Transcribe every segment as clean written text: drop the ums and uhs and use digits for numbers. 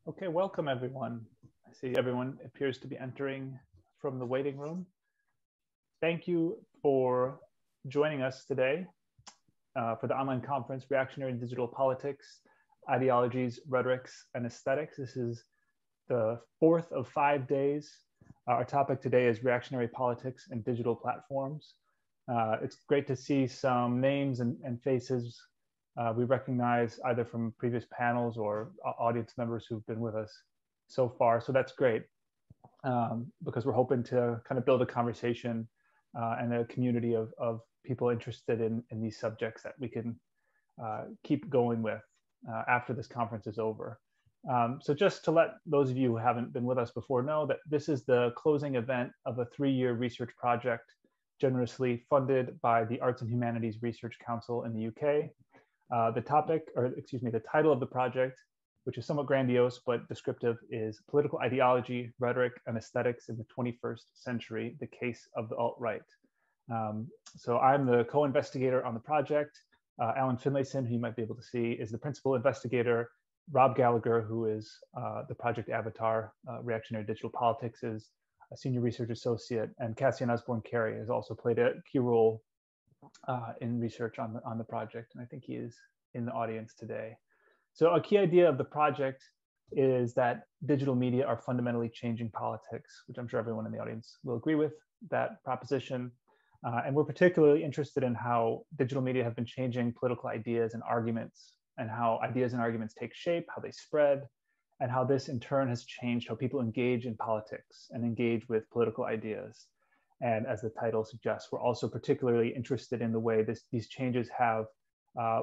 Okay, welcome everyone. I see everyone appears to be entering from the waiting room. Thank you for joining us today for the online conference, Reactionary Digital Politics, Ideologies, Rhetorics, and Aesthetics. This is the fourth of 5 days. Our topic today is reactionary politics and digital platforms. It's great to see some names and faces we recognize either from previous panels or audience members who've been with us so far. So that's great because we're hoping to kind of build a conversation and a community of people interested in these subjects that we can keep going with after this conference is over. So just to let those of you who haven't been with us before know that this is the closing event of a 3-year research project generously funded by the Arts and Humanities Research Council in the UK. The title of the project, which is somewhat grandiose but descriptive, is Political Ideology, Rhetoric, and Aesthetics in the 21st Century, the Case of the Alt-Right. So I'm the co-investigator on the project. Alan Finlayson, who you might be able to see, is the principal investigator. Rob Gallagher, who is the project avatar, Reactionary Digital Politics, is a senior research associate, and Cassian Osborne-Carey has also played a key role in research on the project, and I think he is in the audience today. So a key idea of the project is that digital media are fundamentally changing politics, which I'm sure everyone in the audience will agree with that proposition. And we're particularly interested in how digital media have been changing political ideas and arguments, and how ideas and arguments take shape, how they spread, and how this in turn has changed how people engage in politics and engage with political ideas. And as the title suggests, we're also particularly interested in the way these changes have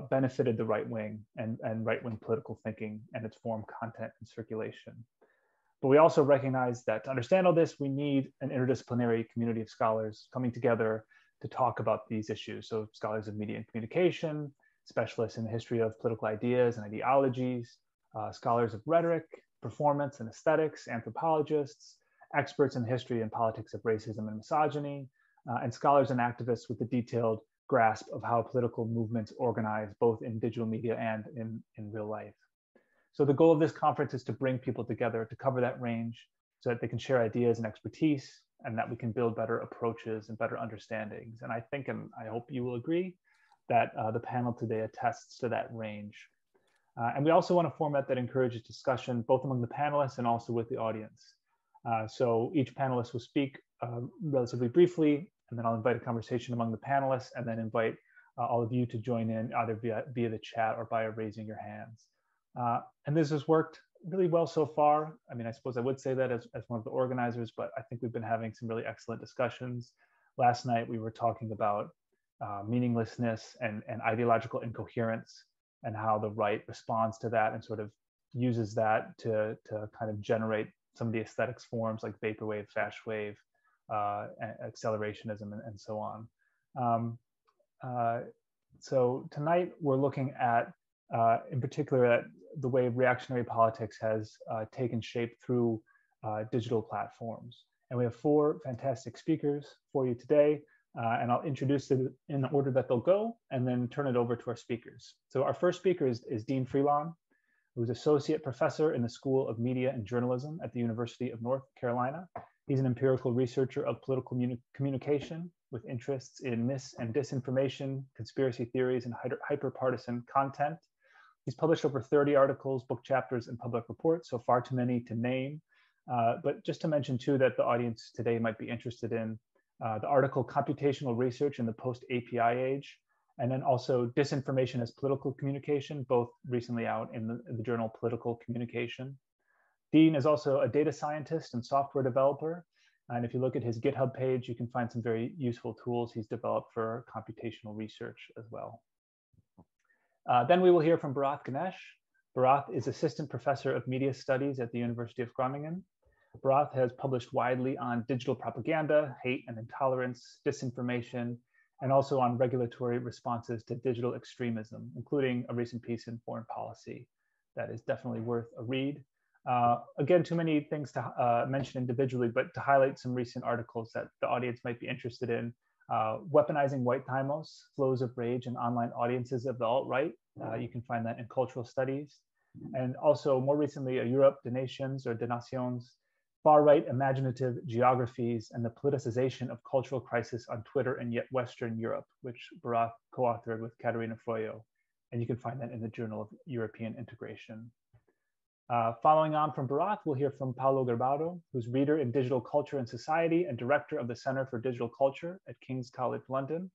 benefited the right wing and right-wing political thinking and its form, content, and circulation. But we also recognize that to understand all this, we need an interdisciplinary community of scholars coming together to talk about these issues. So scholars of media and communication, specialists in the history of political ideas and ideologies, scholars of rhetoric, performance and aesthetics, anthropologists, experts in the history and politics of racism and misogyny, and scholars and activists with a detailed grasp of how political movements organize both in digital media and in real life. So the goal of this conference is to bring people together to cover that range so that they can share ideas and expertise, and that we can build better approaches and better understandings. And I think, and I hope you will agree, that the panel today attests to that range. And we also want a format that encourages discussion both among the panelists and also with the audience. So each panelist will speak relatively briefly, and then I'll invite a conversation among the panelists, and then invite all of you to join in either via the chat or by raising your hands. And this has worked really well so far. I mean, I suppose I would say that as one of the organizers, but I think we've been having some really excellent discussions. Last night, we were talking about meaninglessness and ideological incoherence, and how the right responds to that and sort of uses that to kind of generate some of the aesthetics forms like vaporwave, fashwave, accelerationism, and so on. So tonight we're looking at, in particular, at the way reactionary politics has taken shape through digital platforms. And we have 4 fantastic speakers for you today, and I'll introduce them in the order that they'll go, and then turn it over to our speakers. So our first speaker is Deen Freelon, who's associate professor in the School of Media and Journalism at the University of North Carolina. He's an empirical researcher of political communication with interests in mis and disinformation, conspiracy theories, and hyperpartisan content. He's published over 30 articles, book chapters, and public reports, so far too many to name. But just to mention too that the audience today might be interested in the article Computational Research in the Post-API Age, and then also Disinformation as Political Communication, both recently out in the journal Political Communication. Deen is also a data scientist and software developer. And if you look at his GitHub page, you can find some very useful tools he's developed for computational research as well. Then we will hear from Bharath Ganesh. Bharath is assistant professor of media studies at the University of Groningen. Bharath has published widely on digital propaganda, hate and intolerance, disinformation, and also on regulatory responses to digital extremism, including a recent piece in Foreign Policy that is definitely worth a read. Again, too many things to mention individually, but to highlight some recent articles that the audience might be interested in. Weaponizing White Timos, Flows of Rage and Online Audiences of the Alt-Right. You can find that in Cultural Studies. and also more recently, Europe, the Nations or des Nations, far-right imaginative geographies and the politicization of cultural crisis on Twitter and yet Western Europe, which Bharath co-authored with Caterina Froyo. And you can find that in the Journal of European Integration. Following on from Bharath, we'll hear from Paulo Garbado, who's reader in digital culture and society and director of the Center for Digital Culture at King's College London.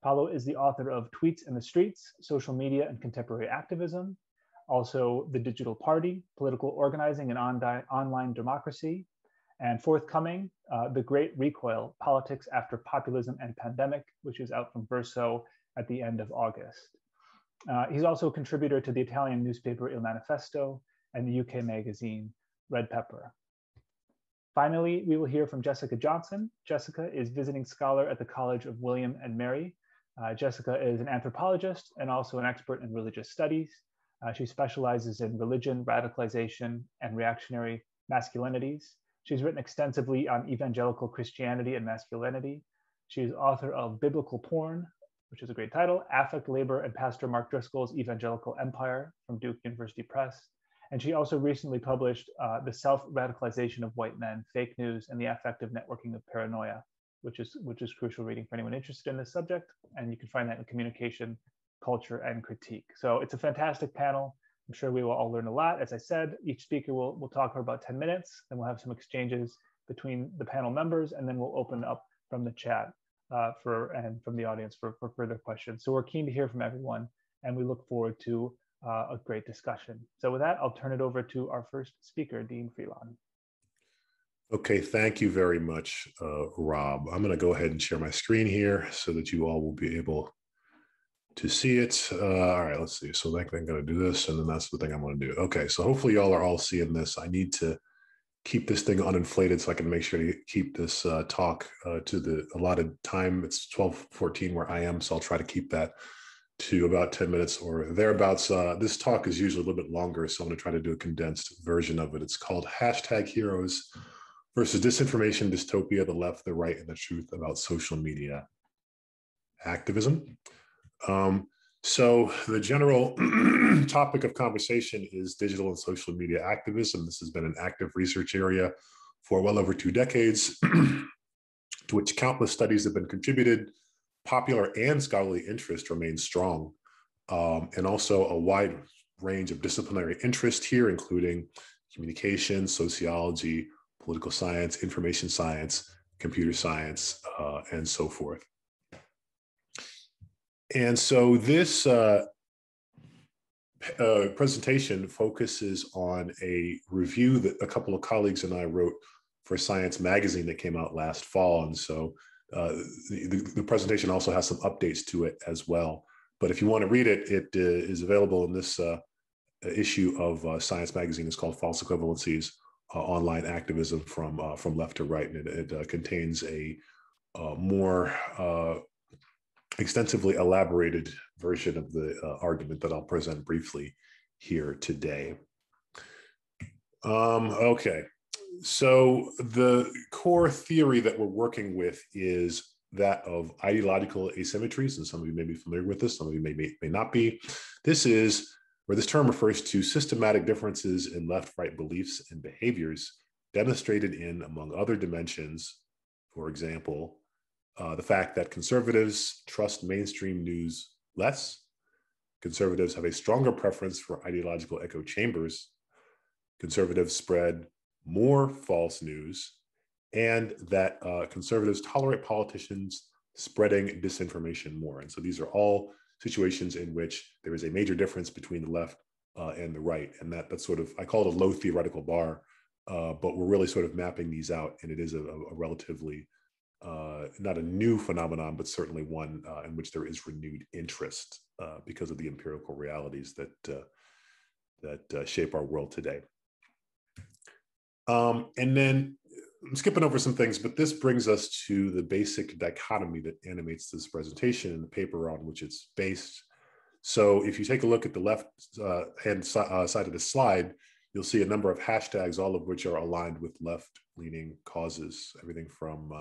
Paulo is the author of Tweets in the Streets, Social Media and Contemporary Activism, also The Digital Party, Political Organizing and Online Democracy, and forthcoming, The Great Recoil, Politics After Populism and Pandemic, which is out from Verso at the end of August. He's also a contributor to the Italian newspaper Il Manifesto and the UK magazine Red Pepper. Finally, we will hear from Jessica Johnson. Jessica is visiting scholar at the College of William and Mary. Jessica is an anthropologist and also an expert in religious studies. She specializes in religion, radicalization, and reactionary masculinities. She's written extensively on evangelical Christianity and masculinity. She is author of Biblical Porn, which is a great title, Affect, Labor, and Pastor Mark Driscoll's Evangelical Empire from Duke University Press. And she also recently published The Self-Radicalization of White Men, Fake News, and the Affective Networking of Paranoia, which is crucial reading for anyone interested in this subject. And you can find that in Communication, Culture, and Critique. So it's a fantastic panel. I'm sure we will all learn a lot. As I said, each speaker will talk for about 10 minutes, then we'll have some exchanges between the panel members, and then we'll open up from the chat and from the audience for further questions. So we're keen to hear from everyone, and we look forward to a great discussion. So with that, I'll turn it over to our first speaker, Deen Freelon. Okay, thank you very much, Rob. I'm going to go ahead and share my screen here so that you all will be able to see it. All right, let's see. So I'm going to do this, and then that's the thing I'm going to do. Okay, so hopefully y'all are all seeing this. I need to keep this thing uninflated so I can make sure to keep this talk to the allotted time. It's 12:14 where I am, so I'll try to keep that to about 10 minutes or thereabouts. This talk is usually a little bit longer, so I'm going to try to do a condensed version of it. It's called #Heroes versus Disinformation, Dystopia, the Left, the Right, and the Truth about Social Media Activism. So the general topic of conversation is digital and social media activism. This has been an active research area for well over 2 decades, to which countless studies have been contributed. Popular and scholarly interest remains strong, and also a wide range of disciplinary interest here, including communication, sociology, political science, information science, computer science, and so forth. And so this presentation focuses on a review that a couple of colleagues and I wrote for Science Magazine that came out last fall. And so the presentation also has some updates to it as well. But if you want to read it, it is available in this issue of Science Magazine. It's called False Equivalencies, Online Activism from Left to Right. And it contains a more extensively elaborated version of the argument that I'll present briefly here today. Okay, so the core theory that we're working with is that of ideological asymmetries, and some of you may be familiar with this, some of you may not be. This term refers to systematic differences in left-right beliefs and behaviors demonstrated in, among other dimensions, for example, the fact that conservatives trust mainstream news less, conservatives have a stronger preference for ideological echo chambers, conservatives spread more false news, and that conservatives tolerate politicians spreading disinformation more. And so these are all situations in which there is a major difference between the left and the right. And that's sort of, I call it a low theoretical bar, but we're really sort of mapping these out. And it is a relatively, not a new phenomenon, but certainly one in which there is renewed interest because of the empirical realities that shape our world today. And then I'm skipping over some things, but this brings us to the basic dichotomy that animates this presentation and the paper on which it's based. So if you take a look at the left hand side of the slide, you'll see a number of hashtags, all of which are aligned with left-leaning causes, everything from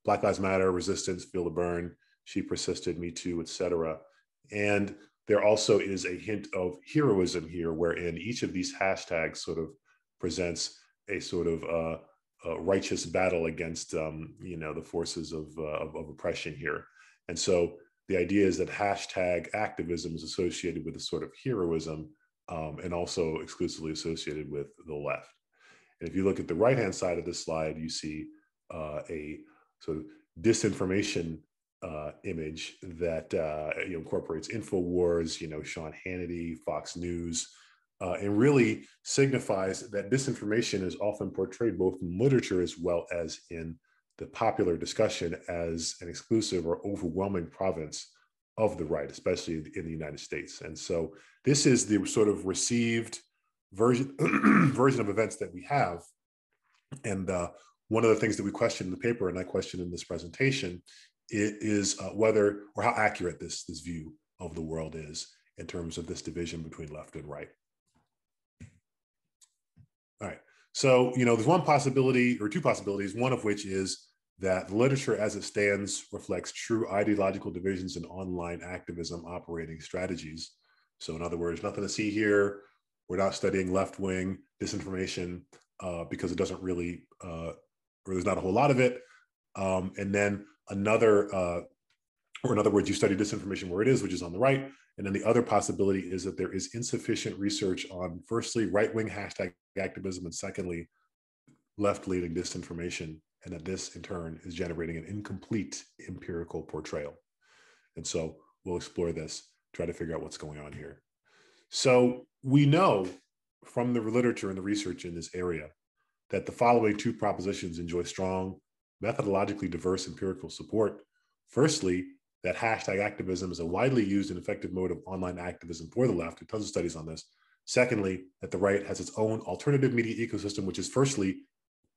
Black Lives Matter, resistance, feel the burn, she persisted, me too, etc. And there also is a hint of heroism here, wherein each of these hashtags sort of presents a sort of righteous battle against the forces of oppression here. And so the idea is that hashtag activism is associated with a sort of heroism, and also exclusively associated with the left. And if you look at the right-hand side of this slide, you see a sort of disinformation image that incorporates InfoWars, Sean Hannity, Fox News, and really signifies that disinformation is often portrayed both in literature as well as in the popular discussion as an exclusive or overwhelming province of the right, especially in the United States. And so this is the sort of received version of events that we have. And one of the things that we question in the paper, and I question in this presentation, is whether or how accurate this view of the world is in terms of this division between left and right. All right, so there's one possibility or two possibilities, one of which is that the literature as it stands reflects true ideological divisions in online activism operating strategies. So in other words, nothing to see here. We're not studying left-wing disinformation because it doesn't really, or there's not a whole lot of it. And then another, or in other words, you study disinformation where it is, which is on the right. And then the other possibility is that there is insufficient research on, firstly, right-wing hashtag activism, and secondly, left-leaning disinformation, and that this in turn is generating an incomplete empirical portrayal. And so we'll explore this, try to figure out what's going on here. So we know from the literature and the research in this area that the following two propositions enjoy strong, methodologically diverse empirical support. Firstly, that hashtag activism is a widely used and effective mode of online activism for the left. There are tons of studies on this. Secondly, that the right has its own alternative media ecosystem, which is firstly,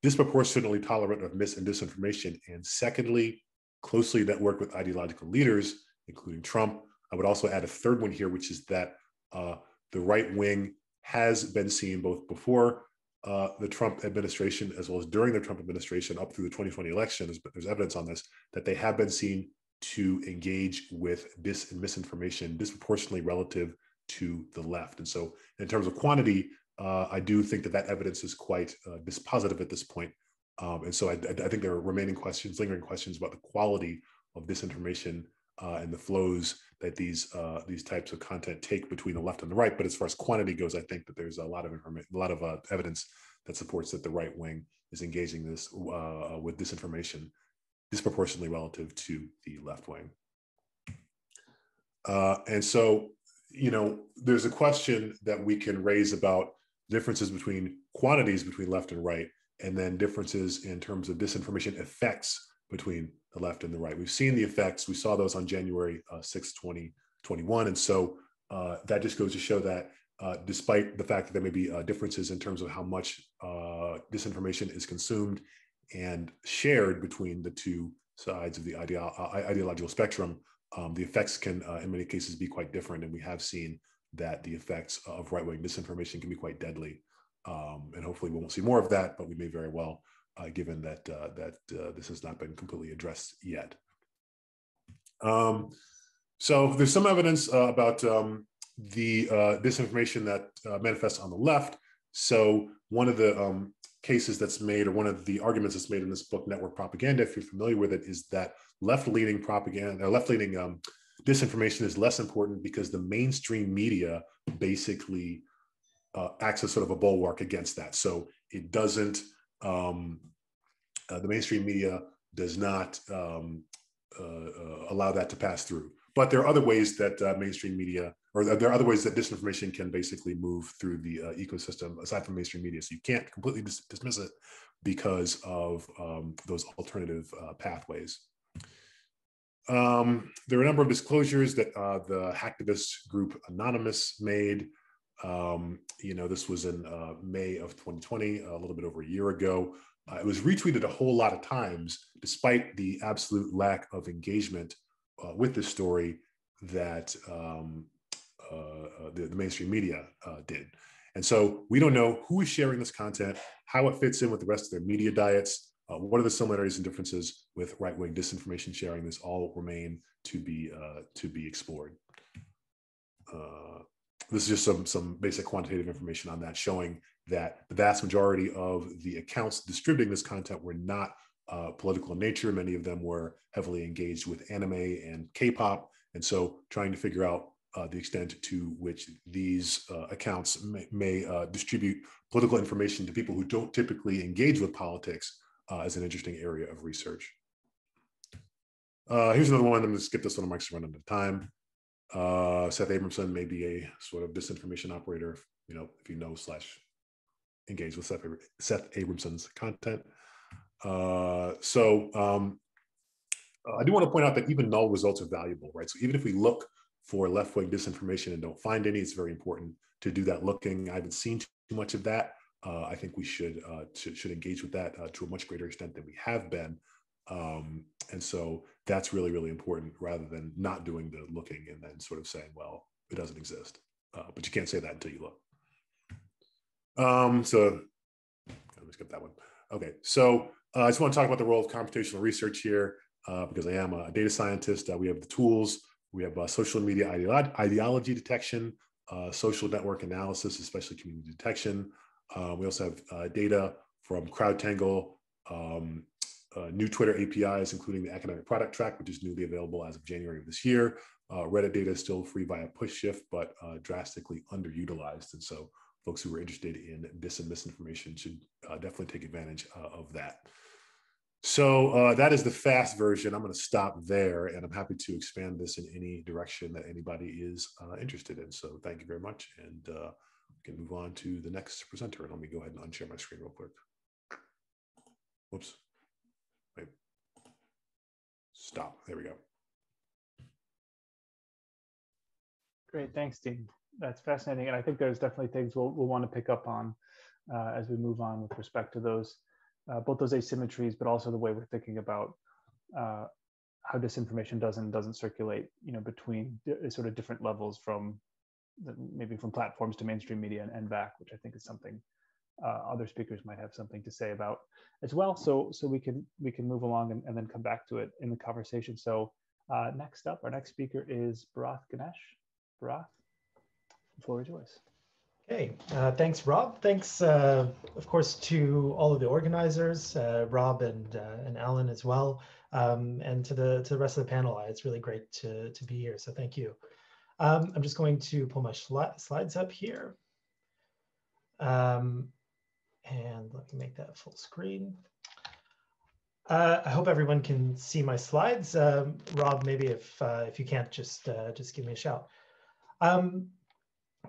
disproportionately tolerant of mis and disinformation, and secondly, closely networked with ideological leaders, including Trump. I would also add a third one here, which is that the right wing has been seen both before the Trump administration as well as during the Trump administration up through the 2020 election. There's evidence on this, that they have been seen to engage with dis and misinformation disproportionately relative to the left. And so in terms of quantity, I do think that evidence is quite dispositive at this point. And so I think there are remaining questions, lingering questions about the quality of disinformation and the flows that these types of content take between the left and the right. But as far as quantity goes, I think that there's a lot of evidence that supports that the right wing is engaging this with disinformation disproportionately relative to the left wing. And so, there's a question that we can raise about differences between quantities between left and right, and then differences in terms of disinformation effects between the left and the right. We've seen the effects. We saw those on January 6, 2021. And so that just goes to show that despite the fact that there may be differences in terms of how much disinformation is consumed and shared between the two sides of the ideological spectrum, the effects can, in many cases, be quite different. And we have seen that the effects of right-wing disinformation can be quite deadly. And hopefully we won't see more of that, but we may very well, given that this has not been completely addressed yet. So there's some evidence about the disinformation that manifests on the left. So one of the cases that's made, or one of the arguments that's made in this book, Network Propaganda, if you're familiar with it, is that left-leaning propaganda, left-leaning disinformation is less important because the mainstream media basically acts as sort of a bulwark against that. So it doesn't, the mainstream media does not allow that to pass through. But there are other ways that mainstream media, or there are other ways that disinformation can basically move through the ecosystem aside from mainstream media. So you can't completely dismiss it because of those alternative pathways. There are a number of disclosures that the hacktivist group Anonymous made. This was in May of 2020, a little bit over a year ago. It was retweeted a whole lot of times, despite the absolute lack of engagement with this story that the mainstream media did. And so we don't know who is sharing this content, how it fits in with the rest of their media diets, what are the similarities and differences with right-wing disinformation sharing. This all remain to be explored. this is just some basic quantitative information on that, showing that the vast majority of the accounts distributing this content were not political in nature. Many of them were heavily engaged with anime and K-pop. And so trying to figure out the extent to which these accounts may distribute political information to people who don't typically engage with politics is an interesting area of research. Here's another one. I'm going to skip this one. I'm actually running out of time. Seth Abramson may be a sort of disinformation operator, if you know / engage with Seth Abramson's content. I do want to point out that even null results are valuable, right? So even if we look for left-wing disinformation and don't find any, it's very important to do that looking. I haven't seen too much of that. I think we should engage with that to a much greater extent than we have been. And so that's really, really important, rather than not doing the looking and then sort of saying, well, it doesn't exist. But you can't say that until you look. So let me skip that one. Okay, so I just want to talk about the role of computational research here, because I am a data scientist. We have the tools. We have social media ideology detection, social network analysis, especially community detection. We also have data from CrowdTangle, new Twitter APIs, including the economic product track, which is newly available as of January of this year. Reddit data is still free via push shift, but drastically underutilized. And so folks who are interested in dis and misinformation should definitely take advantage of that. So that is the fast version. I'm going to stop there, and I'm happy to expand this in any direction that anybody is interested in. So thank you very much, and we can move on to the next presenter. And let me go ahead and unshare my screen real quick. Whoops. Wait. Stop. There we go. Great, thanks, Dean. That's fascinating, and I think there's definitely things we'll want to pick up on as we move on with respect to those. Both those asymmetries, but also the way we're thinking about how disinformation does and doesn't circulate, between sort of different levels, from maybe from platforms to mainstream media and back, which I think is something other speakers might have something to say about as well. So we can move along and then come back to it in the conversation. So next up, our next speaker is Bharath Ganesh. Bharath, the floor is yours. Hey, thanks, Rob. Thanks, of course, to all of the organizers, Rob and Alan as well, and to the rest of the panel. It's really great to be here, so thank you. I'm just going to pull my slides up here. And let me make that full screen. I hope everyone can see my slides. Rob, maybe if you can't, just give me a shout.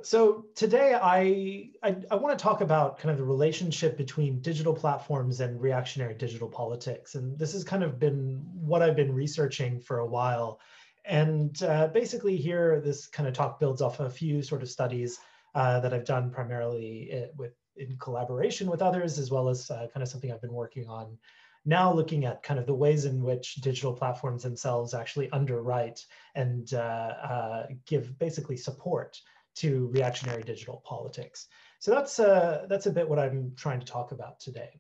So today I want to talk about kind of the relationship between digital platforms and reactionary digital politics. And this has kind of been what I've been researching for a while. And basically here, this kind of talk builds off a few sort of studies that I've done primarily in collaboration with others, as well as kind of something I've been working on now, looking at kind of the ways in which digital platforms themselves actually underwrite and give basically support to reactionary digital politics. So that's a bit what I'm trying to talk about today.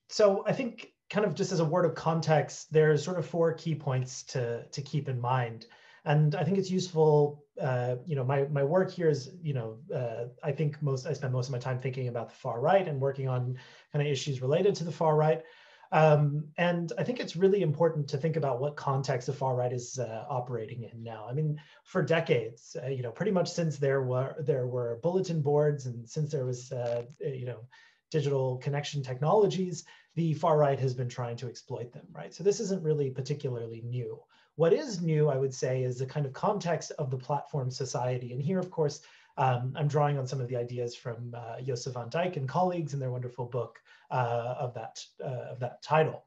So I think kind of just as a word of context, there's sort of 4 key points to keep in mind. And I think it's useful, my work here is, I think I spend most of my time thinking about the far right and working on kind of issues related to the far right. And I think it's really important to think about what context the far right is operating in now. I mean, for decades, pretty much since there were bulletin boards and since there was, digital connection technologies, the far right has been trying to exploit them, right? So this isn't really particularly new. What is new, I would say, is the kind of context of the platform society. And here, of course, I'm drawing on some of the ideas from Joseph van Dijk and colleagues in their wonderful book of that title.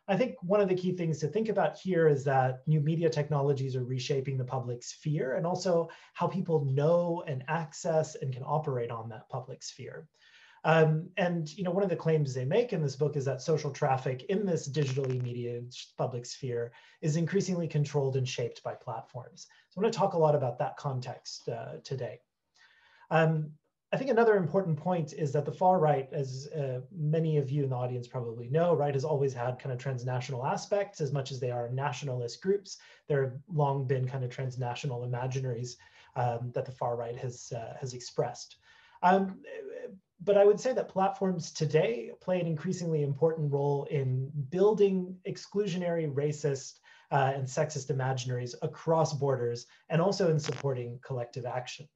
I think one of the key things to think about here is that new media technologies are reshaping the public sphere and also how people know and access and can operate on that public sphere. And one of the claims they make in this book is that social traffic in this digitally mediated public sphere is increasingly controlled and shaped by platforms. So I want to talk a lot about that context today. I think another important point is that the far right, as many of you in the audience probably know, right, has always had kind of transnational aspects as much as they are nationalist groups. There have long been kind of transnational imaginaries that the far right has expressed. But I would say that platforms today play an increasingly important role in building exclusionary, racist, and sexist imaginaries across borders, and also in supporting collective action.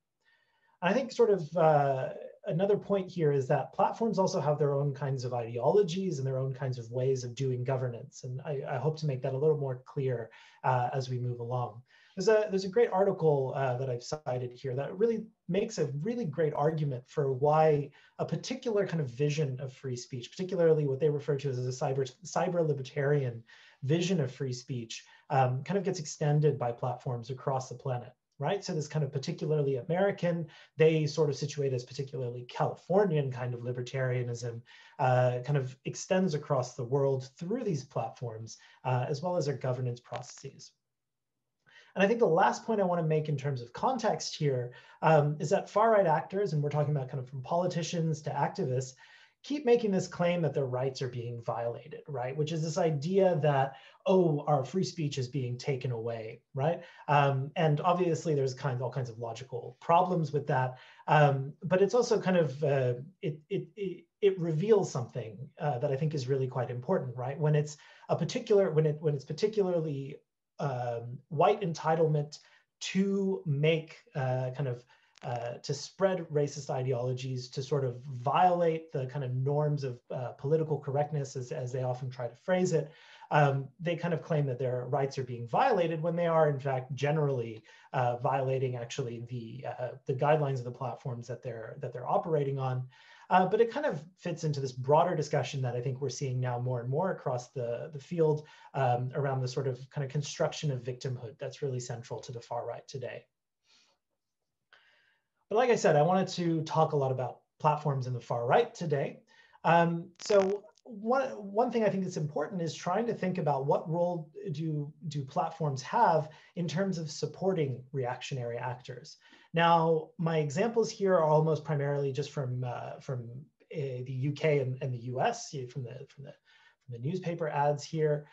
I think sort of another point here is that platforms also have their own kinds of ideologies and their own kinds of ways of doing governance. And I hope to make that a little more clear as we move along. There's a great article that I've cited here that really makes a really great argument for why a particular kind of vision of free speech, particularly what they refer to as a cyber libertarian vision of free speech, kind of gets extended by platforms across the planet. Right, so this kind of particularly American, they sort of situate as particularly Californian kind of libertarianism, kind of extends across the world through these platforms, as well as their governance processes. And I think the last point I want to make in terms of context here is that far-right actors, and we're talking about kind of from politicians to activists, keep making this claim that their rights are being violated, right? Which is this idea that, oh, our free speech is being taken away, right? And obviously there's all kinds of logical problems with that. But it's also kind of, it reveals something that I think is really quite important, right? When it's a particular, when it's particularly white entitlement to make to spread racist ideologies, to sort of violate the kind of norms of political correctness, as they often try to phrase it. They kind of claim that their rights are being violated when they are, in fact, generally violating actually the guidelines of the platforms that they're operating on. But it kind of fits into this broader discussion that I think we're seeing now more and more across the field around the sort of kind of construction of victimhood that's really central to the far right today. But like I said, I wanted to talk a lot about platforms in the far right today. So one thing I think is important is trying to think about what role do platforms have in terms of supporting reactionary actors. Now, my examples here are almost primarily just from the UK and the US, from the newspaper ads here.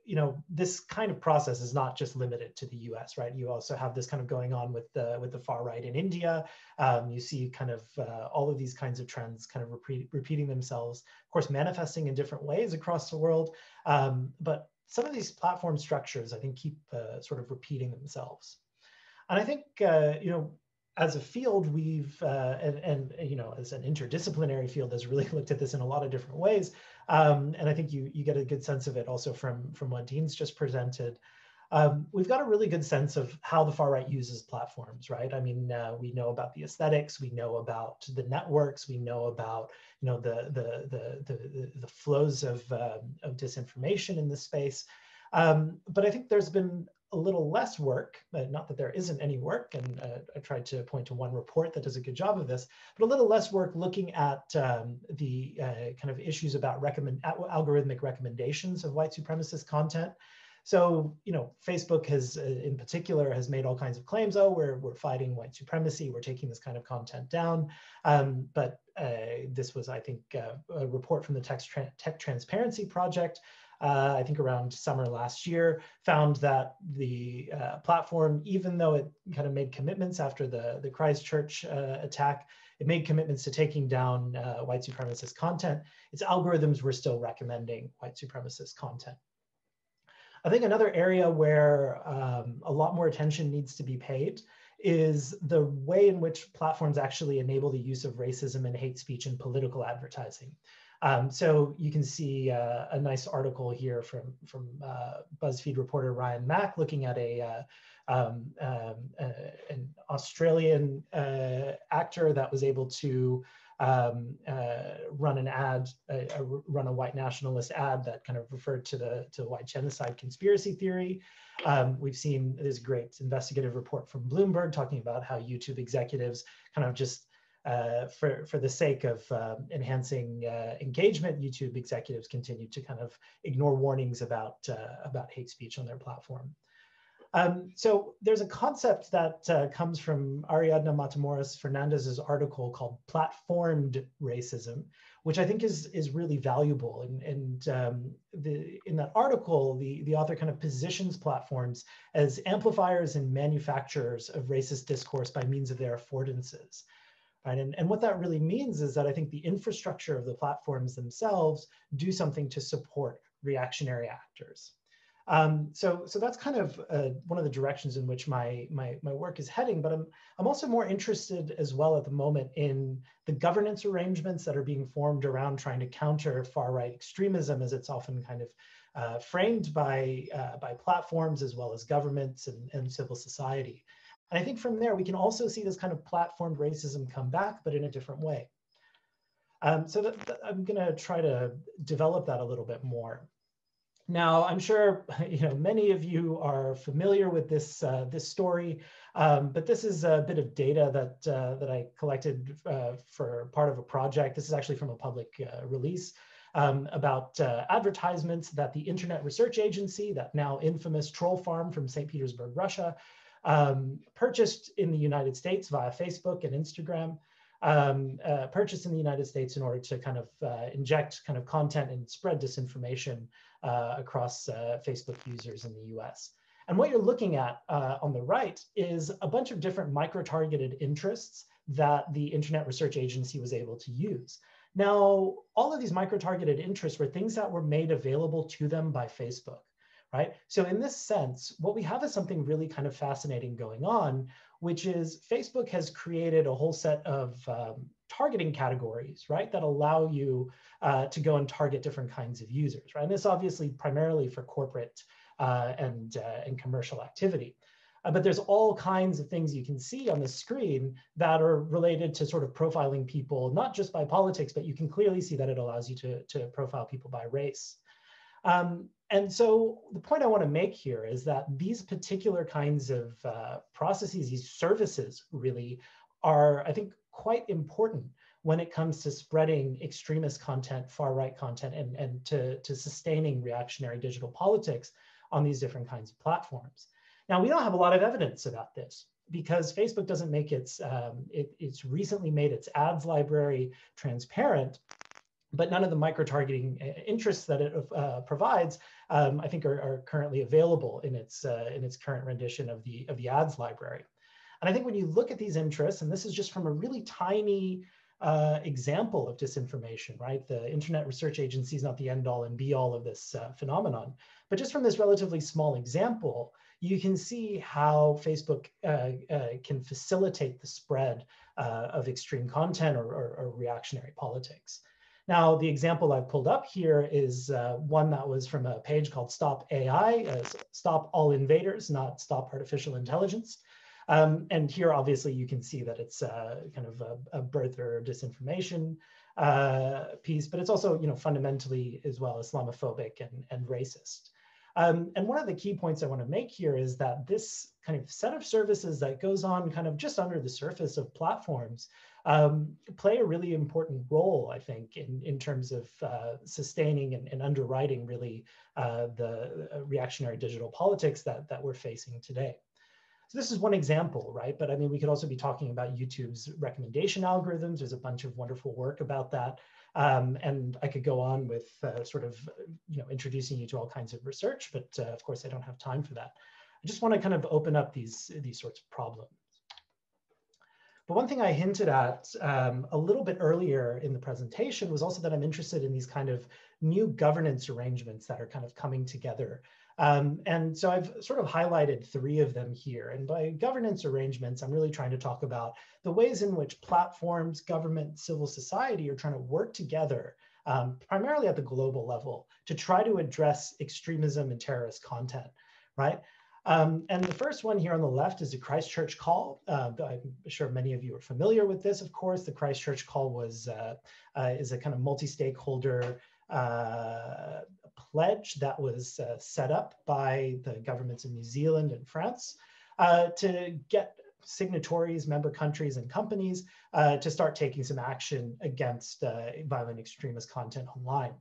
You know, this kind of process is not just limited to the US, right? You also have this kind of going on with the far right in India. You see kind of all of these kinds of trends kind of repeating themselves, of course, manifesting in different ways across the world. But some of these platform structures, I think, keep sort of repeating themselves. And I think, you know, as a field, we've, you know, as an interdisciplinary field, has really looked at this in a lot of different ways. And I think you get a good sense of it also from what Deen's just presented. We've got a really good sense of how the far right uses platforms, right? I mean, we know about the aesthetics, we know about the networks, we know about, you know, the flows of disinformation in this space. But I think there's been a little less work, not that there isn't any work, and I tried to point to one report that does a good job of this, but a little less work looking at the kind of issues about algorithmic recommendations of white supremacist content. So, you know, Facebook has, in particular, has made all kinds of claims. Oh, we're fighting white supremacy. We're taking this kind of content down. But this was, I think, a report from the Tech Transparency Project, I think around summer last year, found that the platform, even though it kind of made commitments after the Christchurch attack, it made commitments to taking down white supremacist content, its algorithms were still recommending white supremacist content. I think another area where a lot more attention needs to be paid is the way in which platforms actually enable the use of racism and hate speech in political advertising. So you can see a nice article here from BuzzFeed reporter Ryan Mack looking at an Australian actor that was able to run an ad, run a white nationalist ad that kind of referred to the white genocide conspiracy theory. We've seen this great investigative report from Bloomberg talking about how YouTube executives kind of just for the sake of enhancing engagement, YouTube executives continue to kind of ignore warnings about hate speech on their platform. So there's a concept that comes from Ariadna Matamoros Fernandez's article called platformed racism, which I think is really valuable. And in that article, the author kind of positions platforms as amplifiers and manufacturers of racist discourse by means of their affordances. Right? And what that really means is that I think the infrastructure of the platforms themselves do something to support reactionary actors. So that's kind of one of the directions in which my work is heading, but I'm also more interested as well at the moment in the governance arrangements that are being formed around trying to counter far-right extremism, as it's often kind of framed by platforms as well as governments and civil society. And I think from there, we can also see this kind of platformed racism come back, but in a different way. So I'm gonna try to develop that a little bit more. Now, I'm sure many of you are familiar with this story, but this is a bit of data that I collected for part of a project. This is actually from a public release about advertisements that the Internet Research Agency, that now infamous troll farm from St. Petersburg, Russia, purchased in the United States via Facebook and Instagram. Purchased in the United States in order to kind of inject kind of content and spread disinformation across Facebook users in the US. And what you're looking at on the right is a bunch of different micro-targeted interests that the Internet Research Agency was able to use. Now, all of these micro-targeted interests were things that were made available to them by Facebook, right? So in this sense, what we have is something really kind of fascinating going on, which is Facebook has created a whole set of targeting categories, right, that allow you to go and target different kinds of users, right? And this obviously primarily for corporate and commercial activity. But there's all kinds of things you can see on the screen that are related to sort of profiling people, not just by politics, but you can clearly see that it allows you to profile people by race. And so the point I want to make here is that these particular kinds of processes, these services really are, I think, quite important when it comes to spreading extremist content, far-right content, and to sustaining reactionary digital politics on these different kinds of platforms. Now, we don't have a lot of evidence about this because Facebook doesn't make it's recently made its ads library transparent, but none of the micro-targeting interests that it provides, I think, are currently available in its current rendition of the ads library. And I think when you look at these interests, and this is just from a really tiny example of disinformation, right? The Internet Research Agency is not the end-all and be-all of this phenomenon, but just from this relatively small example, you can see how Facebook can facilitate the spread of extreme content or reactionary politics. Now, the example I've pulled up here is one that was from a page called Stop AI, Stop All Invaders, not Stop Artificial Intelligence. And here, obviously, you can see that it's kind of a birther disinformation piece, but it's also, fundamentally as well Islamophobic and racist. And one of the key points I want to make here is that this kind of set of services that goes on kind of just under the surface of platforms play a really important role, I think, in terms of sustaining and underwriting really the reactionary digital politics that we're facing today. So this is one example, right? But I mean, we could also be talking about YouTube's recommendation algorithms. There's a bunch of wonderful work about that. And I could go on with sort of, introducing you to all kinds of research, but of course I don't have time for that. I just want to kind of open up these sorts of problems. But one thing I hinted at a little bit earlier in the presentation was also that I'm interested in these kind of new governance arrangements that are kind of coming together. And so I've sort of highlighted 3 of them here. And by governance arrangements, I'm really trying to talk about the ways in which platforms, government, civil society are trying to work together, primarily at the global level, to try to address extremism and terrorist content, right? And the first one here on the left is the Christchurch Call. I'm sure many of you are familiar with this, of course. The Christchurch Call is a kind of multi-stakeholder pledge that was set up by the governments of New Zealand and France to get signatories, member countries, and companies to start taking some action against violent extremist content online.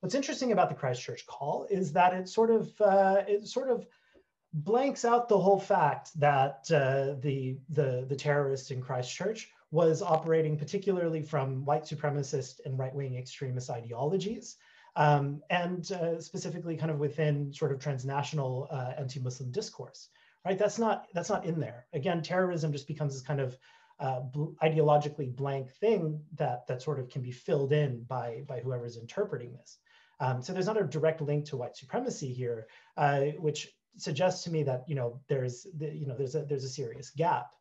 What's interesting about the Christchurch Call is that it sort of blanks out the whole fact that the terrorists in Christchurch was operating particularly from white supremacist and right-wing extremist ideologies, and specifically kind of within sort of transnational anti-Muslim discourse, right? That's not in there. Again, terrorism just becomes this kind of ideologically blank thing that sort of can be filled in by whoever's interpreting this. So there's not a direct link to white supremacy here, which suggests to me that there's a serious gap.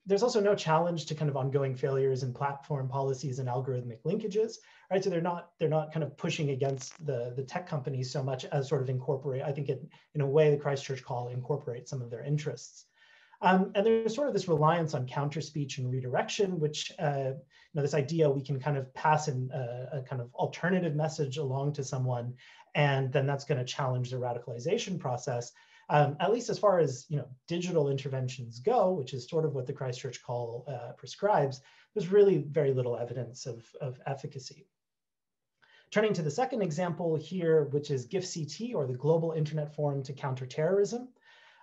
There's also no challenge to kind of ongoing failures in platform policies and algorithmic linkages, right? So they're not kind of pushing against the tech companies so much as sort of incorporate, I think in a way the Christchurch call incorporate some of their interests. And there's sort of this reliance on counter speech and redirection, which this idea we can kind of pass in a kind of alternative message along to someone, and then that's going to challenge the radicalization process. At least as far as digital interventions go, which is sort of what the Christchurch call prescribes, there's really very little evidence of efficacy. Turning to the second example here, which is GIFCT, or the Global Internet Forum to Counter Terrorism.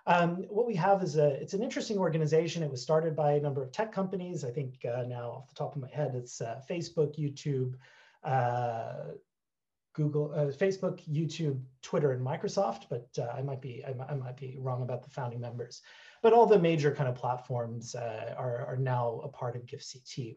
What we have is it's an interesting organization. It was started by a number of tech companies. I think now off the top of my head, it's Facebook, YouTube, Google, Facebook, YouTube, Twitter, and Microsoft, but I might be wrong about the founding members. But all the major kind of platforms are now a part of GIFCT.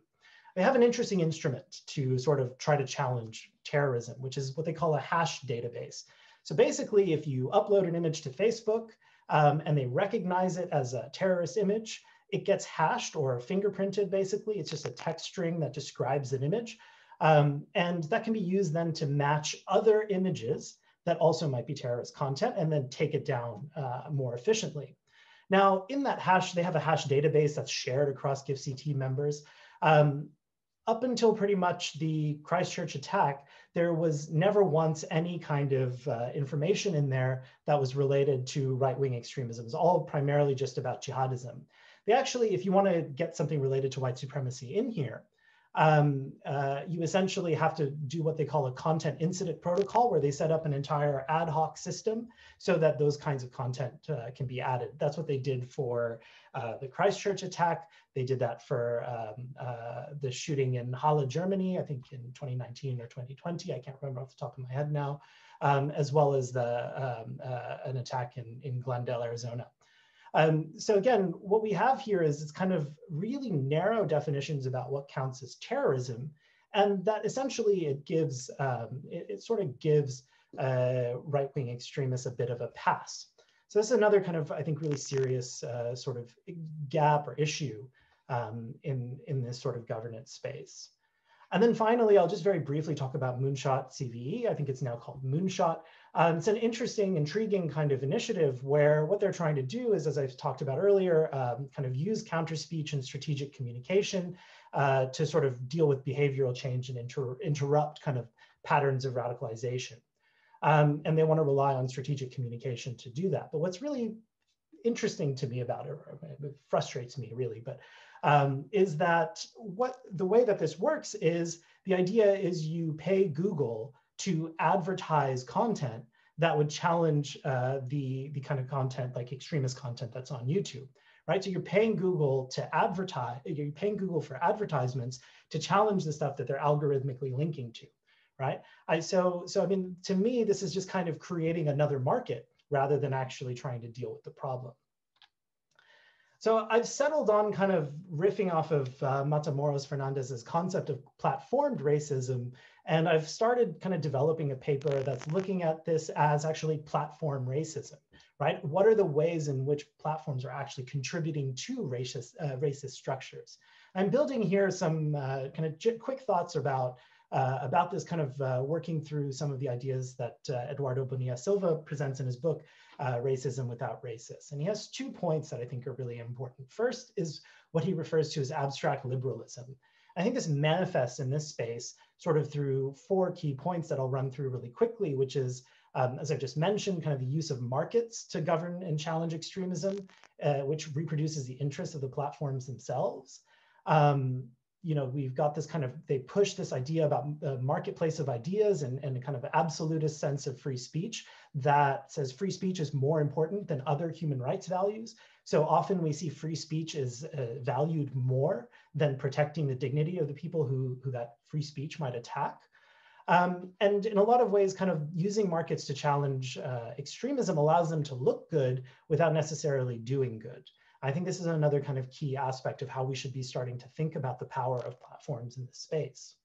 They have an interesting instrument to sort of try to challenge terrorism, which is what they call a hash database. So basically, if you upload an image to Facebook and they recognize it as a terrorist image, it gets hashed or fingerprinted, basically. It's just a text string that describes an image. And that can be used then to match other images that also might be terrorist content and then take it down more efficiently. Now, in that hash, they have a hash database that's shared across GIFCT members. Up until pretty much the Christchurch attack, there was never once any kind of information in there that was related to right-wing extremism. It was all primarily just about jihadism. They actually, if you want to get something related to white supremacy in here, you essentially have to do what they call a content incident protocol, where they set up an entire ad hoc system so that those kinds of content can be added. That's what they did for the Christchurch attack. They did that for the shooting in Halle, Germany, I think in 2019 or 2020. I can't remember off the top of my head now, as well as an attack in Glendale, Arizona. So again, what we have here is it's kind of really narrow definitions about what counts as terrorism, and that essentially it gives it sort of gives right-wing extremists a bit of a pass. So this is another kind of, I think, really serious sort of gap or issue in this sort of governance space. And then finally, I'll just very briefly talk about Moonshot CVE. I think it's now called Moonshot. It's an interesting, intriguing kind of initiative where what they're trying to do is, as I've talked about earlier, kind of use counter speech and strategic communication to sort of deal with behavioral change and interrupt kind of patterns of radicalization. And they want to rely on strategic communication to do that. But what's really interesting to me about it, or it frustrates me really, but is that the way that this works is the idea is you pay Google to advertise content that would challenge the kind of content like extremist content that's on YouTube, right? So you're paying Google to advertise, you're paying Google for advertisements to challenge the stuff that they're algorithmically linking to, right? So I mean, to me, this is just kind of creating another market rather than actually trying to deal with the problem. So I've settled on kind of riffing off of Matamoros Fernandez's concept of platformed racism, and I've started kind of developing a paper that's looking at this as actually platform racism, right? What are the ways in which platforms are actually contributing to racist structures? I'm building here some kind of quick thoughts about this kind of working through some of the ideas that Eduardo Bonilla Silva presents in his book, Racism Without Racists. And he has 2 points that I think are really important. First is what he refers to as abstract liberalism. I think this manifests in this space sort of through 4 key points that I'll run through really quickly, which is, as I've just mentioned, kind of the use of markets to govern and challenge extremism, which reproduces the interests of the platforms themselves. You know, we've got this kind of, they push this idea about the marketplace of ideas and a kind of absolutist sense of free speech that says free speech is more important than other human rights values. So often we see free speech is valued more than protecting the dignity of the people who that free speech might attack. And in a lot of ways, kind of using markets to challenge extremism allows them to look good without necessarily doing good. I think this is another kind of key aspect of how we should be starting to think about the power of platforms in this space.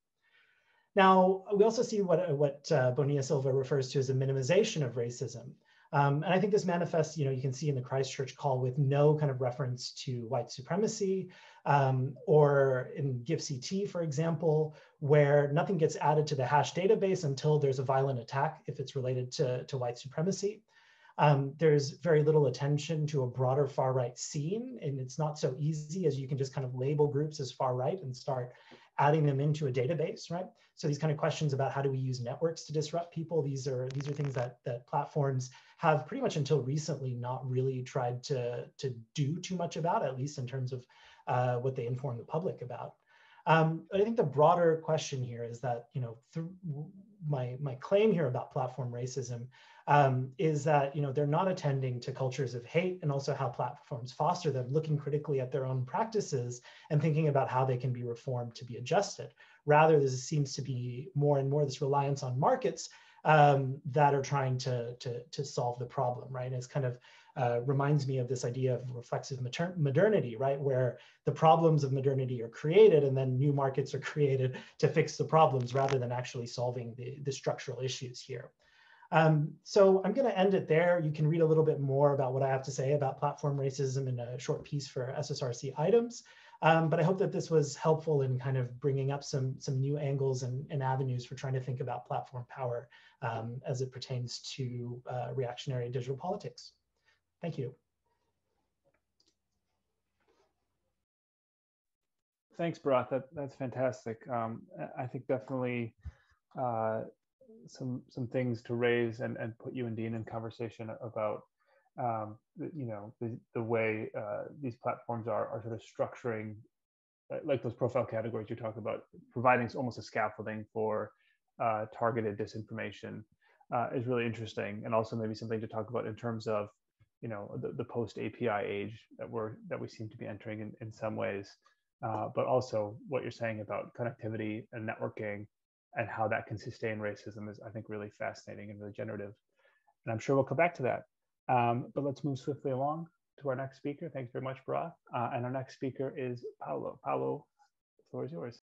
Now, we also see what Bonilla Silva refers to as a minimization of racism. And I think this manifests, you can see in the Christchurch call with no kind of reference to white supremacy, or in GIFCT, for example, where nothing gets added to the hash database until there's a violent attack if it's related to white supremacy. There's very little attention to a broader far-right scene, and it's not so easy as you can just kind of label groups as far-right and start adding them into a database, right? So these kind of questions about how do we use networks to disrupt people, these are things that platforms have pretty much until recently not really tried to do too much about, at least in terms of what they inform the public about. But I think the broader question here is that, my claim here about platform racism is that, they're not attending to cultures of hate and also how platforms foster them, looking critically at their own practices and thinking about how they can be reformed to be adjusted. Rather, there seems to be more and more this reliance on markets that are trying to solve the problem, right? And it's kind of reminds me of this idea of reflexive modernity, right? Where the problems of modernity are created and then new markets are created to fix the problems rather than actually solving the structural issues here. So I'm going to end it there. You can read a little bit more about what I have to say about platform racism in a short piece for SSRC items. But I hope that this was helpful in kind of bringing up some new angles and avenues for trying to think about platform power as it pertains to reactionary digital politics. Thank you. Thanks, Bharath. That's fantastic. I think definitely some things to raise and put you and Deen in conversation about the way these platforms are sort of structuring, like those profile categories you talked about, providing almost a scaffolding for targeted disinformation is really interesting, and also maybe something to talk about in terms of the post API age that we seem to be entering in some ways, but also what you're saying about connectivity and networking and how that can sustain racism is, I think, really fascinating and really generative. And I'm sure we'll come back to that. But let's move swiftly along to our next speaker. Thanks very much, Bharath. And our next speaker is Paulo. Paulo, the floor is yours.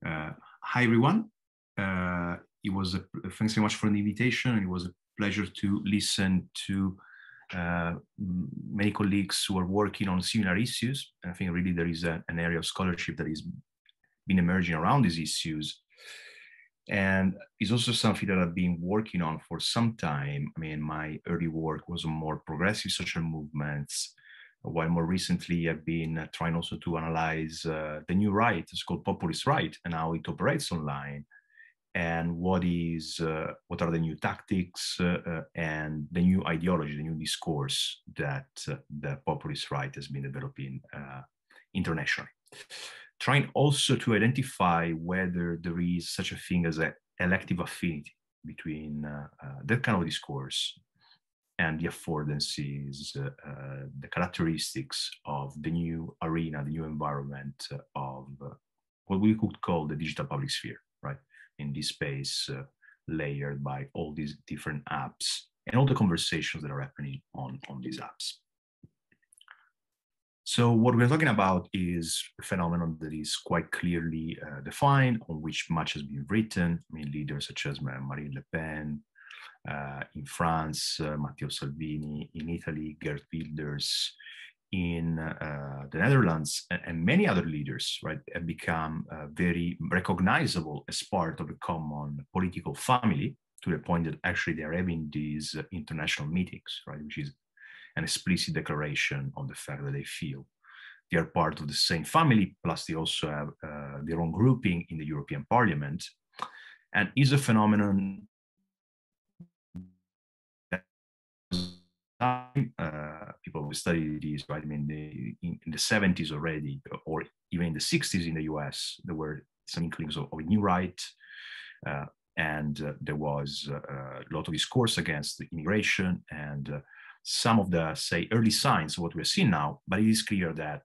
Hi, everyone. It was thanks so much for the invitation. It was a pleasure to listen to many colleagues who are working on similar issues. And I think really there is an area of scholarship that has been emerging around these issues. And it's also something that I've been working on for some time. I mean, my early work was on more progressive social movements, while more recently I've been trying also to analyze the new right, it's called populist right, and how it operates online, and what are the new tactics and the new ideology, the new discourse that the populist right has been developing internationally. Trying also to identify whether there is such a thing as an elective affinity between that kind of discourse and the affordances, the characteristics of the new arena, the new environment of what we could call the digital public sphere, right? In this space layered by all these different apps and all the conversations that are happening on these apps. So what we're talking about is a phenomenon that is quite clearly defined, on which much has been written. I mean, leaders such as Marine Le Pen, in France, Matteo Salvini, in Italy, Geert Wilders, in the Netherlands, and many other leaders, right, have become very recognizable as part of a common political family, to the point that actually they're having these international meetings, right, which is an explicit declaration of the fact that they feel they are part of the same family, plus they also have their own grouping in the European Parliament, and is a phenomenon time. People who studied this, right? I mean, in the 70s already, or even in the 60s in the US, there were some inklings of a new right. And there was a lot of discourse against immigration and some of the, say, early signs of what we're seeing now, but it is clear that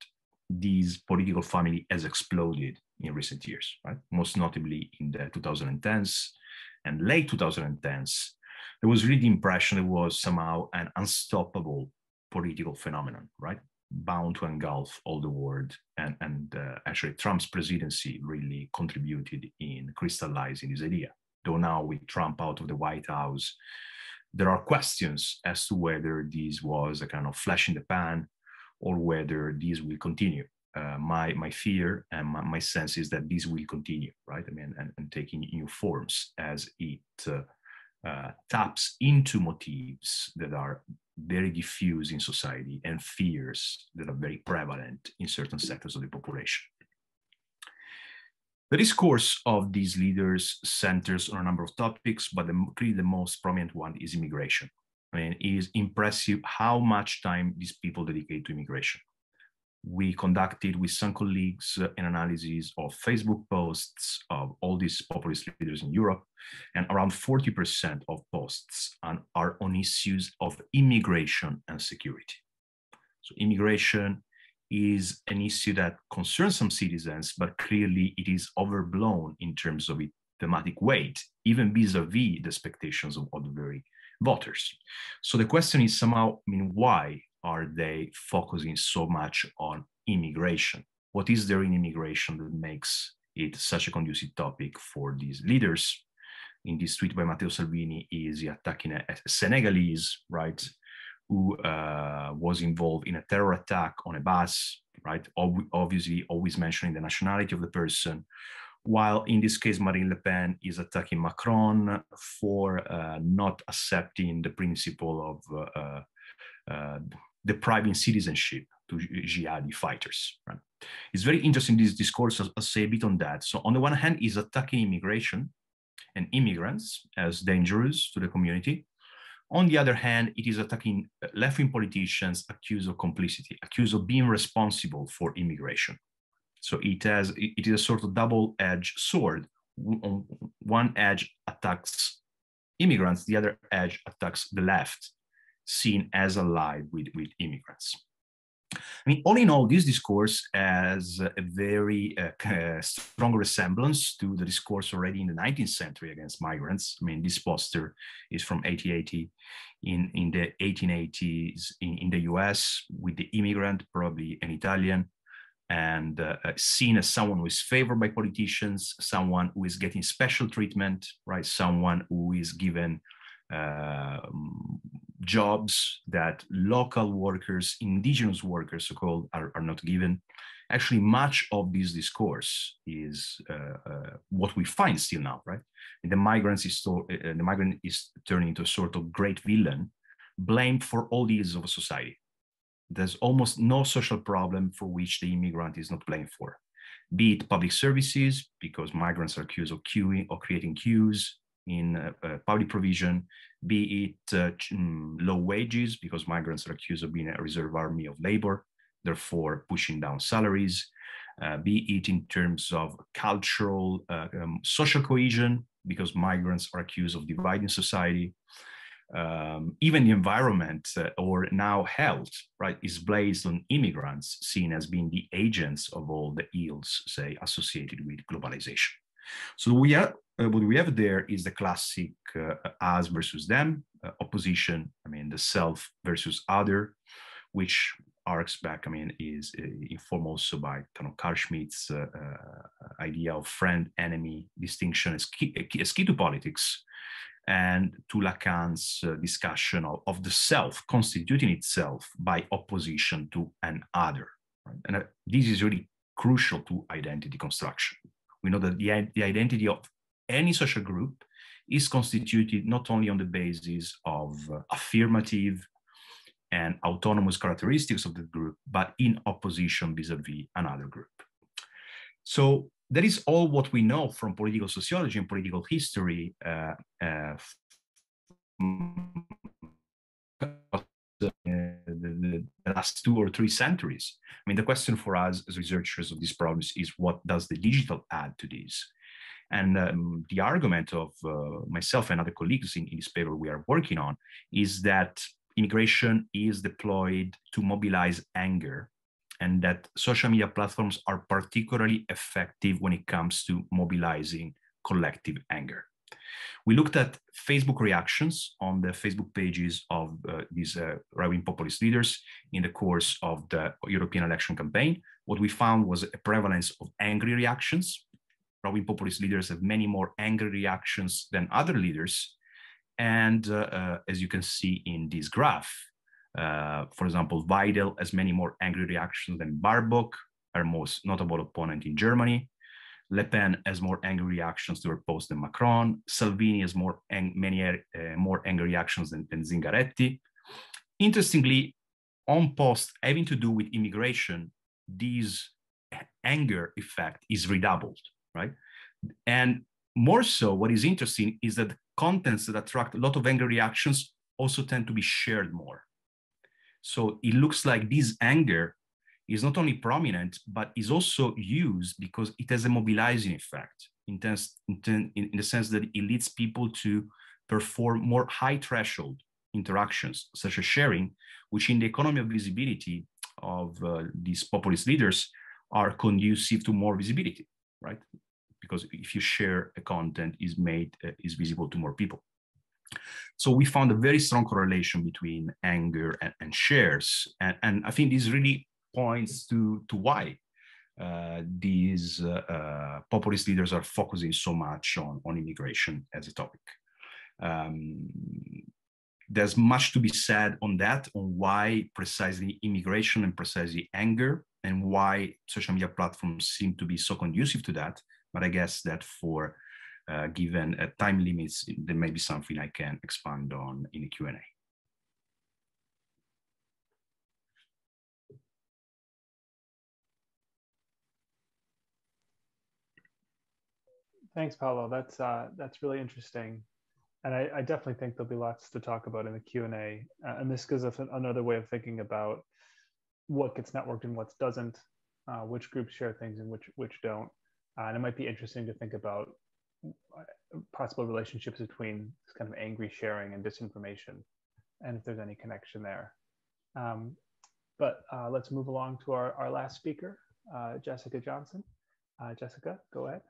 this political family has exploded in recent years, right? Most notably in the 2010s and late 2010s. There was really the impression it was somehow an unstoppable political phenomenon, right? Bound to engulf all the world. And actually Trump's presidency really contributed in crystallizing this idea. Though now with Trump out of the White House, there are questions as to whether this was a kind of flash in the pan or whether this will continue. My fear and my sense is that this will continue, right? I mean, and taking new forms as it taps into motifs that are very diffuse in society and fears that are very prevalent in certain sectors of the population. The discourse of these leaders centers on a number of topics, but clearly the most prominent one is immigration. I mean, it is impressive how much time these people dedicate to immigration. We conducted with some colleagues an analysis of Facebook posts of all these populist leaders in Europe, and around 40% of posts are on issues of immigration and security. So immigration is an issue that concerns some citizens, but clearly it is overblown in terms of its thematic weight, even vis-a-vis the expectations of the very voters. So the question is somehow, I mean, why are they focusing so much on immigration? What is there in immigration that makes it such a conducive topic for these leaders? In this tweet by Matteo Salvini, is he attacking a Senegalese, right, who was involved in a terror attack on a bus, right? Obviously, always mentioning the nationality of the person. While in this case, Marine Le Pen is attacking Macron for not accepting the principle of depriving citizenship to jihadi fighters, right? It's very interesting, this discourse. I'll say a bit on that. So on the one hand, he's attacking immigration and immigrants as dangerous to the community. On the other hand, it is attacking left-wing politicians accused of complicity, accused of being responsible for immigration. So it is a sort of double-edged sword. On one edge attacks immigrants, the other edge attacks the left, seen as allied with immigrants. I mean, all in all, this discourse has a very strong resemblance to the discourse already in the 19th century against migrants. I mean, this poster is from 1880. In the 1880s in the US, with the immigrant, probably an Italian, and seen as someone who is favored by politicians, someone who is getting special treatment, right? Someone who is given jobs that local workers, indigenous workers, so-called, are not given. Actually, much of this discourse is what we find still now, right? And the migrant is turning into a sort of great villain, blamed for all the ills of a society. There's almost no social problem for which the immigrant is not blamed for. Be it public services, because migrants are accused of queuing or creating queues in public provision, be it low wages, because migrants are accused of being a reserve army of labor, therefore pushing down salaries, be it in terms of cultural, social cohesion, because migrants are accused of dividing society. Even the environment or now health, right, is based on immigrants seen as being the agents of all the ills, say, associated with globalization. So what we have there is the classic us versus them, opposition, I mean, the self versus other, which arcs back, I mean, is informed also by kind of Carl Schmitt's idea of friend-enemy distinction as key to politics, and to Lacan's discussion of the self constituting itself by opposition to an other. Right? And this is really crucial to identity construction. We know that the identity of any social group is constituted not only on the basis of affirmative and autonomous characteristics of the group, but in opposition vis-a-vis another group. So that is all what we know from political sociology and political history last 2 or 3 centuries. I mean, the question for us as researchers of these problems is, what does the digital add to this? And the argument of myself and other colleagues in this paper we are working on is that immigration is deployed to mobilize anger, and that social media platforms are particularly effective when it comes to mobilizing collective anger. We looked at Facebook reactions on the Facebook pages of these right-wing populist leaders in the course of the European election campaign. What we found was a prevalence of angry reactions. Right-wing populist leaders have many more angry reactions than other leaders. And as you can see in this graph, for example, Weidel has many more angry reactions than Baerbock, our most notable opponent in Germany. Le Pen has more angry reactions to her post than Macron. Salvini has many more angry reactions than Zingaretti. Interestingly, on posts having to do with immigration, this anger effect is redoubled, right? And more so, what is interesting is that contents that attract a lot of angry reactions also tend to be shared more. So it looks like this anger is not only prominent, but is also used because it has a mobilizing effect in the sense that it leads people to perform more high threshold interactions, such as sharing, which in the economy of visibility of these populist leaders are conducive to more visibility, right? Because if you share a content is visible to more people. So we found a very strong correlation between anger and shares. And I think this really points to why these populist leaders are focusing so much on immigration as a topic. There's much to be said on that, on why precisely immigration and precisely anger, and why social media platforms seem to be so conducive to that. But I guess that for given time limits, there may be something I can expand on in a Q&A. Thanks, Paolo. That's really interesting. And I definitely think there'll be lots to talk about in the Q&A. And this gives us another way of thinking about what gets networked and what doesn't, which groups share things and which don't. And it might be interesting to think about possible relationships between this kind of angry sharing and disinformation, and if there's any connection there. But let's move along to our last speaker, Jessica Johnson. Jessica, go ahead.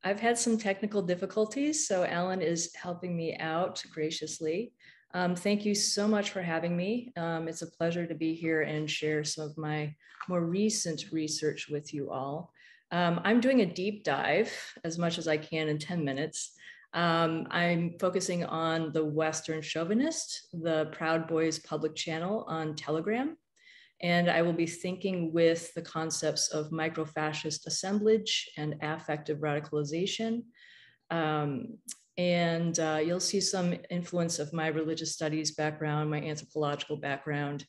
I've had some technical difficulties, so Alan is helping me out graciously. Thank you so much for having me. It's a pleasure to be here and share some of my more recent research with you all. I'm doing a deep dive as much as I can in 10 minutes. I'm focusing on the Western Chauvinist, the Proud Boys public channel on Telegram. And I will be thinking with the concepts of micro-fascist assemblage and affective radicalization. You'll see some influence of my religious studies background, my anthropological background,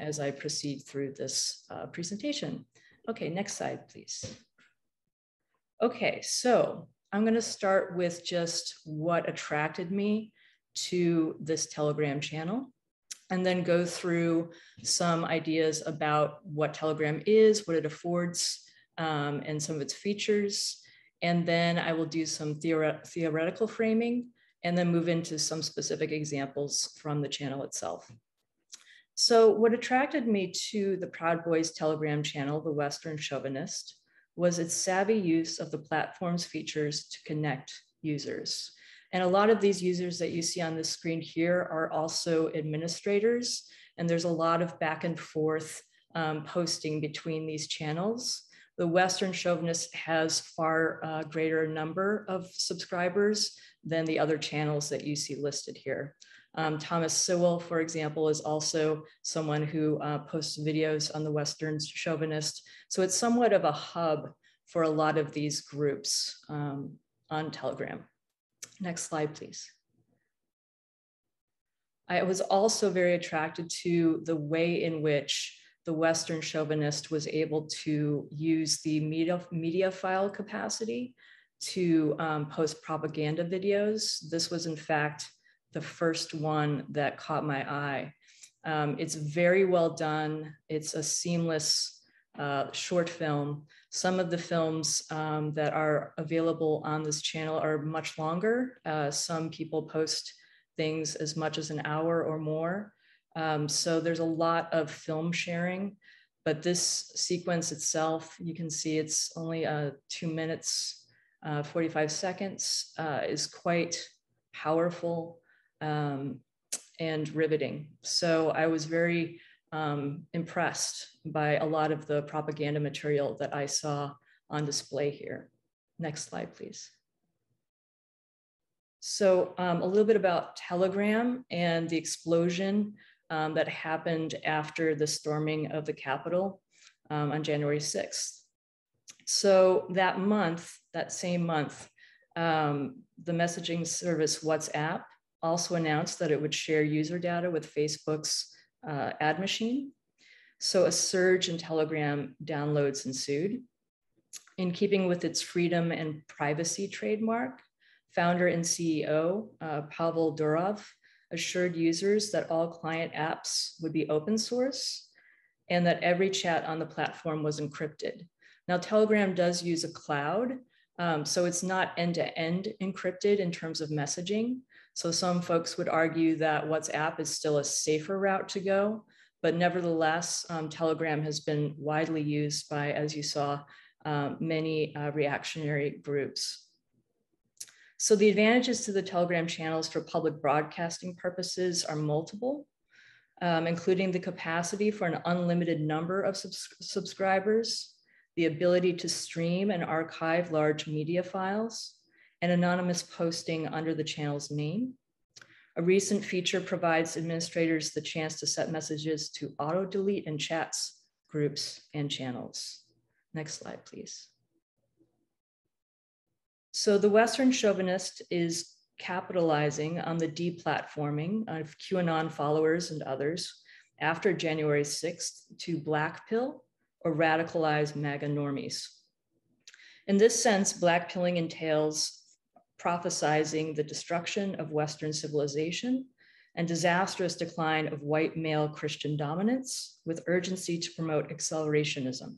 as I proceed through this presentation. Okay, next slide, please. Okay, so I'm gonna start with just what attracted me to this Telegram channel, and then go through some ideas about what Telegram is, what it affords, and some of its features. And then I will do some theoretical framing, and then move into some specific examples from the channel itself. So what attracted me to the Proud Boys Telegram channel, the Western Chauvinist, was its savvy use of the platform's features to connect users. And a lot of these users that you see on the screen here are also administrators, and there's a lot of back and forth posting between these channels. The Western Chauvinist has far greater number of subscribers than the other channels that you see listed here. Thomas Sowell, for example, is also someone who posts videos on the Western Chauvinist. So it's somewhat of a hub for a lot of these groups on Telegram. Next slide, please. I was also very attracted to the way in which the Western Chauvinist was able to use the media file capacity to post propaganda videos. This was in fact the first one that caught my eye. It's very well done. It's a seamless short film. Some of the films that are available on this channel are much longer. Some people post things as much as an hour or more. So there's a lot of film sharing, but this sequence itself, you can see it's only 2 minutes, 45 seconds, is quite powerful and riveting. So I was very impressed by a lot of the propaganda material that I saw on display here. Next slide, please. So a little bit about Telegram and the explosion that happened after the storming of the Capitol on January 6th. So that month, that same month, the messaging service WhatsApp also announced that it would share user data with Facebook's ad machine. So a surge in Telegram downloads ensued. In keeping with its freedom and privacy trademark, founder and CEO Pavel Durov assured users that all client apps would be open source and that every chat on the platform was encrypted. Now, Telegram does use a cloud, so it's not end-to-end encrypted in terms of messaging. So some folks would argue that WhatsApp is still a safer route to go, but nevertheless, Telegram has been widely used by, as you saw, many reactionary groups. So the advantages to the Telegram channels for public broadcasting purposes are multiple, including the capacity for an unlimited number of subscribers, the ability to stream and archive large media files, and anonymous posting under the channel's name. A recent feature provides administrators the chance to set messages to auto-delete in chats, groups, and channels. Next slide, please. So the Western chauvinist is capitalizing on the deplatforming of QAnon followers and others after January 6th to blackpill or radicalize MAGA normies. In this sense, blackpilling entails prophesizing the destruction of Western civilization and disastrous decline of white male Christian dominance with urgency to promote accelerationism,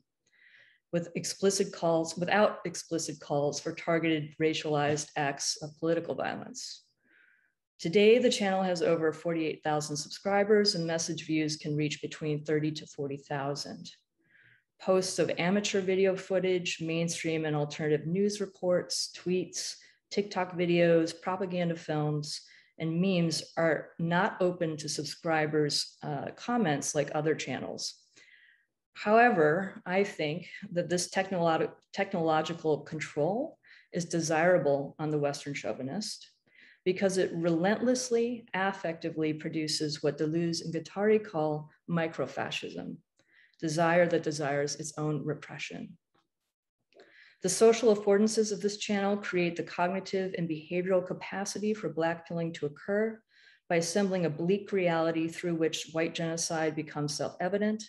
without explicit calls for targeted racialized acts of political violence. Today, the channel has over 48,000 subscribers and message views can reach between 30 to 40,000. Posts of amateur video footage, mainstream and alternative news reports, tweets, TikTok videos, propaganda films, and memes are not open to subscribers' comments like other channels. However, I think that this technological control is desirable on the Western chauvinist because it relentlessly, affectively produces what Deleuze and Guattari call microfascism, desire that desires its own repression. The social affordances of this channel create the cognitive and behavioral capacity for blackpilling to occur by assembling a bleak reality through which white genocide becomes self-evident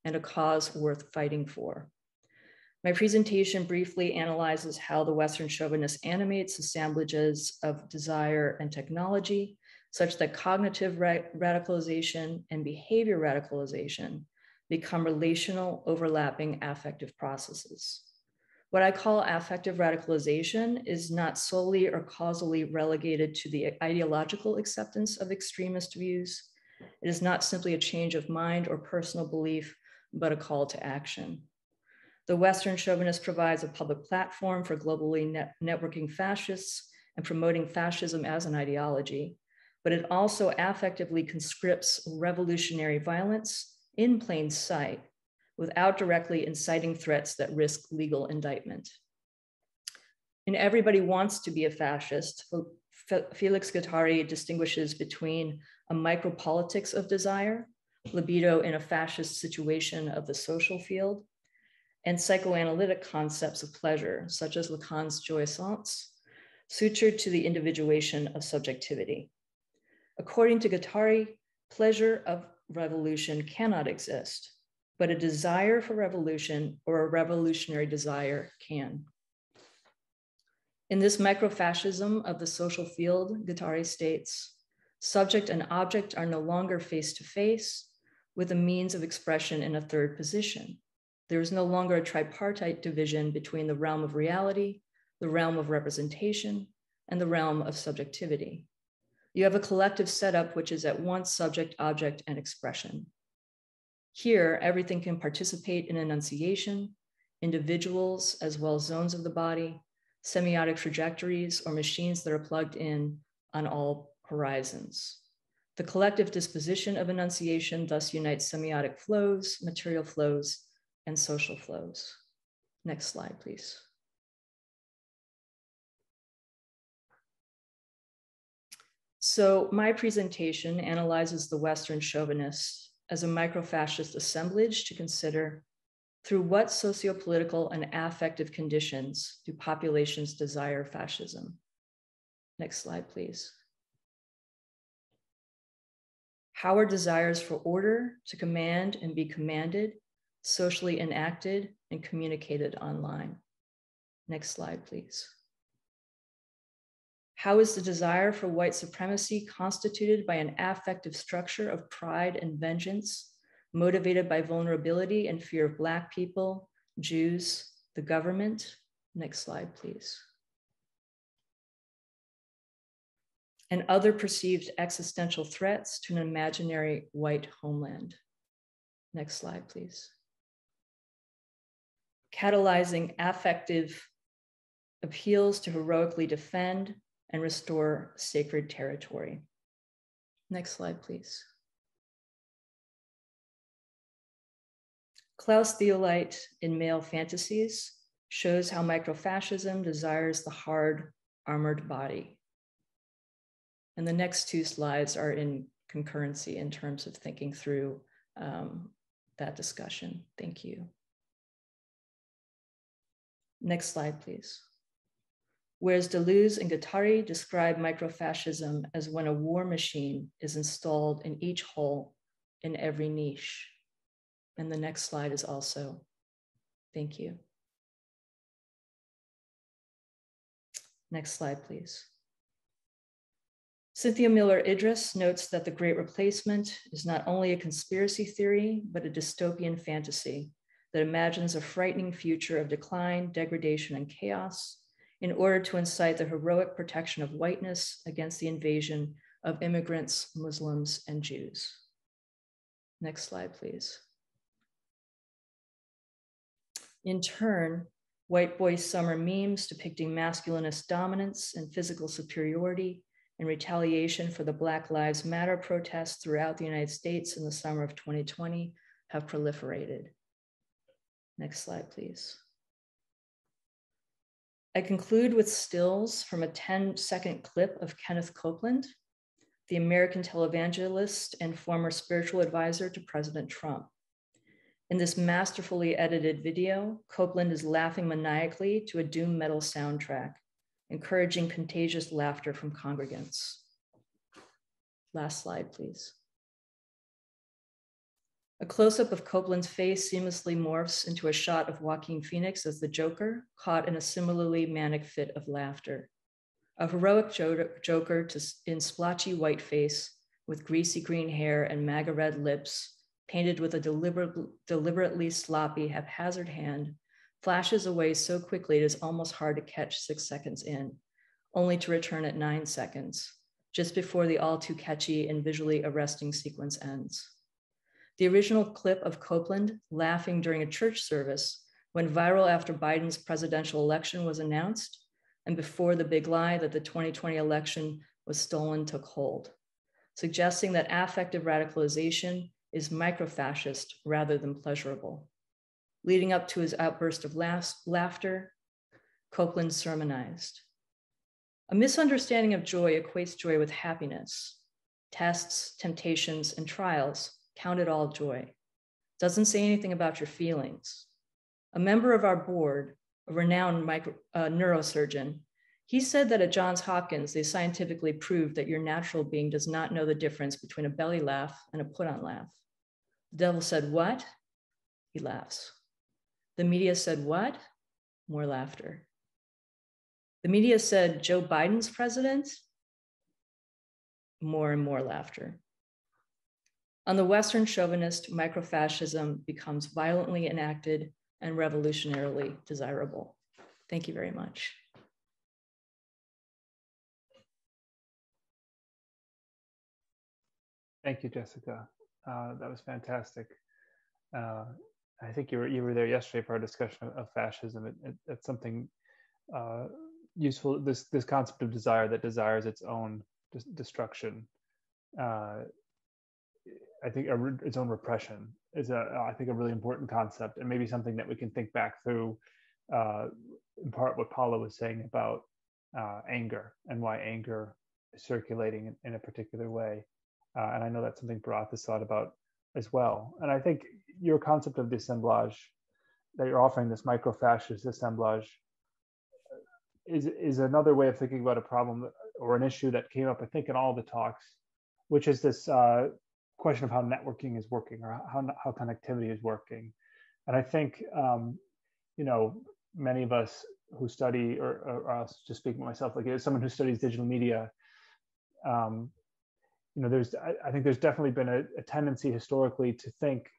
and a cause worth fighting for. My presentation briefly analyzes how the Western chauvinist animates assemblages of desire and technology, such that cognitive radicalization and behavior radicalization become relational, overlapping affective processes. What I call affective radicalization is not solely or causally relegated to the ideological acceptance of extremist views. It is not simply a change of mind or personal belief, but a call to action. The Western chauvinist provides a public platform for globally networking fascists and promoting fascism as an ideology, but it also affectively conscripts revolutionary violence in plain sight without directly inciting threats that risk legal indictment. In Everybody Wants to Be a Fascist, Felix Guattari distinguishes between a micropolitics of desire, libido in a fascist situation of the social field, and psychoanalytic concepts of pleasure, such as Lacan's jouissance, sutured to the individuation of subjectivity. According to Guattari, pleasure of revolution cannot exist, but a desire for revolution or a revolutionary desire can. In this microfascism of the social field, Guattari states, subject and object are no longer face to face with a means of expression in a third position. There is no longer a tripartite division between the realm of reality, the realm of representation, and the realm of subjectivity. You have a collective setup which is at once subject, object, and expression. Here, everything can participate in enunciation, individuals as well as zones of the body, semiotic trajectories, or machines that are plugged in on all horizons. The collective disposition of enunciation thus unites semiotic flows, material flows, and social flows. Next slide, please. So my presentation analyzes the Western chauvinists as a microfascist assemblage to consider through what sociopolitical and affective conditions do populations desire fascism. Next slide, please. How are desires for order to command and be commanded, socially enacted and communicated online? Next slide, please. How is the desire for white supremacy constituted by an affective structure of pride and vengeance, motivated by vulnerability and fear of Black people, Jews, the government? Next slide, please. And other perceived existential threats to an imaginary white homeland. Next slide, please. Catalyzing affective appeals to heroically defend and restore sacred territory. Next slide, please. Klaus Theolite in Male Fantasies shows how microfascism desires the hard, armored body. And the next two slides are in concurrency in terms of thinking through that discussion. Thank you. Next slide, please. Whereas Deleuze and Guattari describe microfascism as when a war machine is installed in each hole in every niche. And the next slide is also, thank you. Next slide, please. Cynthia Miller-Idris notes that the Great Replacement is not only a conspiracy theory, but a dystopian fantasy that imagines a frightening future of decline, degradation, and chaos in order to incite the heroic protection of whiteness against the invasion of immigrants, Muslims, and Jews. Next slide, please. In turn, white boy summer memes depicting masculinist dominance and physical superiority in retaliation for the Black Lives Matter protests throughout the United States in the summer of 2020 have proliferated. Next slide, please. I conclude with stills from a 10-second clip of Kenneth Copeland, the American televangelist and former spiritual advisor to President Trump. In this masterfully edited video, Copeland is laughing maniacally to a doom metal soundtrack, encouraging contagious laughter from congregants. Last slide, please. A close-up of Copeland's face seamlessly morphs into a shot of Joaquin Phoenix as the Joker, caught in a similarly manic fit of laughter. A heroic Joker in splotchy white face with greasy green hair and MAGA red lips, painted with a deliberately sloppy, haphazard hand, flashes away so quickly it is almost hard to catch 6 seconds in, only to return at 9 seconds, just before the all too catchy and visually arresting sequence ends. The original clip of Copeland laughing during a church service went viral after Biden's presidential election was announced and before the big lie that the 2020 election was stolen took hold, suggesting that affective radicalization is microfascist rather than pleasurable. Leading up to his outburst of laughter, Copeland sermonized. A misunderstanding of joy equates joy with happiness. Tests, temptations, and trials count it all joy. Doesn't say anything about your feelings. A member of our board, a renowned neurosurgeon, he said that at Johns Hopkins, they scientifically proved that your natural being does not know the difference between a belly laugh and a put-on laugh. The devil said, "What?" He laughs. The media said, "What?" More laughter. The media said Joe Biden's president, more and more laughter. On the Western chauvinist, microfascism becomes violently enacted and revolutionarily desirable. Thank you very much. Thank you, Jessica. That was fantastic. I think you were there yesterday for our discussion of fascism. It's something useful. This concept of desire that desires its own destruction. I think its own repression is I think a really important concept, and maybe something that we can think back through. In part, what Paula was saying about anger and why anger is circulating in a particular way. And I know that's something Bharath has thought about as well. And I think your concept of dissemblage, that you're offering, this micro-fascist assemblage, is another way of thinking about a problem or an issue that came up, I think, in all the talks, which is this question of how networking is working, or how connectivity is working. And I think, many of us who study, or I'll just speak for myself, like as someone who studies digital media, I think there's definitely been a tendency historically to think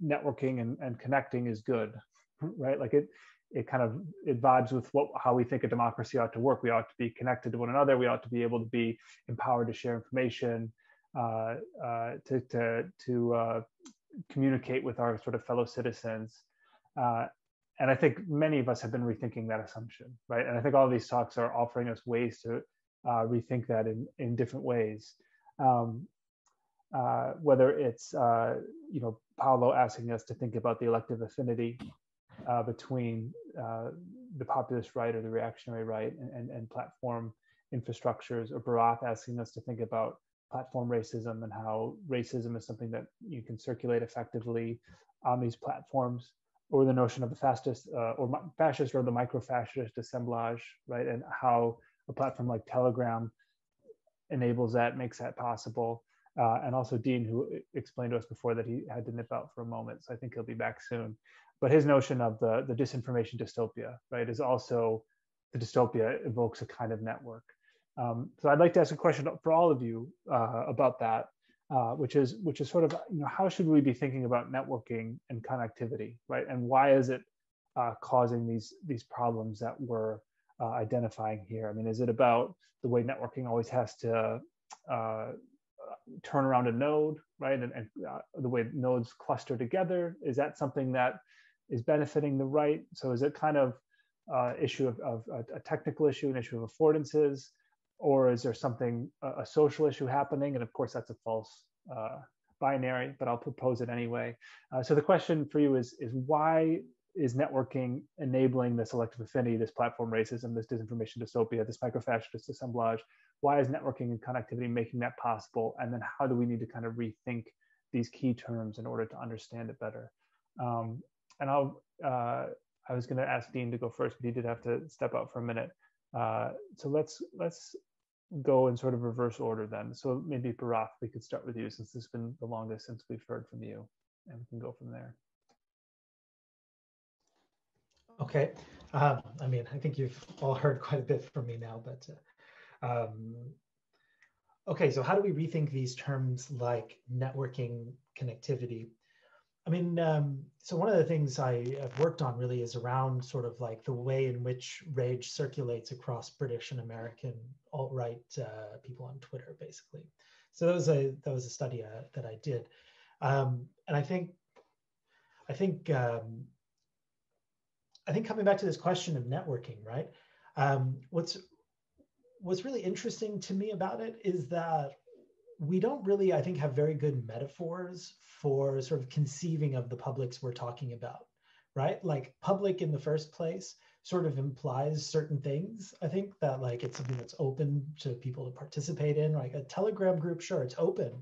networking and connecting is good, right? Like it vibes with how we think a democracy ought to work. We ought to be connected to one another. We ought to be able to be empowered to share information, to communicate with our sort of fellow citizens. And I think many of us have been rethinking that assumption, right? And I think all of these talks are offering us ways to rethink that in different ways. Whether it's Paolo asking us to think about the elective affinity between the populist right or the reactionary right and platform infrastructures, or Bharath asking us to think about platform racism and how racism is something that you can circulate effectively on these platforms, or the notion of the fascist or the micro-fascist assemblage, right? And how a platform like Telegram enables that, makes that possible. And also Deen, who explained to us before that he had to nip out for a moment, so I think he'll be back soon. But his notion of the disinformation dystopia, right, is also, the dystopia evokes a kind of network. So I'd like to ask a question for all of you about that, which is sort of, how should we be thinking about networking and connectivity, right? And why is it causing these problems that we're identifying here? I mean, is it about the way networking always has to turn around a node, right? And the way nodes cluster together, is that something that is benefiting the right? So is it kind of issue of a technical issue, an issue of affordances, or is there something, a social issue happening? And of course, that's a false binary, but I'll propose it anyway. So the question for you is why is networking enabling this elective affinity, this platform racism, this disinformation dystopia, this micro-fascist assemblage? Why is networking and connectivity making that possible? And then how do we need to kind of rethink these key terms in order to understand it better? And I was going to ask Deen to go first, but he did have to step out for a minute. So let's go in sort of reverse order then. So maybe Bharath, we could start with you, since this has been the longest since we've heard from you, and we can go from there. Okay. I mean, I think you've all heard quite a bit from me now, but okay, so how do we rethink these terms like networking, connectivity? I mean, so one of the things I have worked on really is around sort of like the way in which rage circulates across British and American alt-right people on Twitter, basically. So that was a study that I did, and I think coming back to this question of networking, right? What's really interesting to me about it is that we don't really, I think, have very good metaphors for sort of conceiving of the publics we're talking about, right? Like public in the first place sort of implies certain things. I think that like it's something that's open to people to participate in, like a Telegram group, sure, it's open,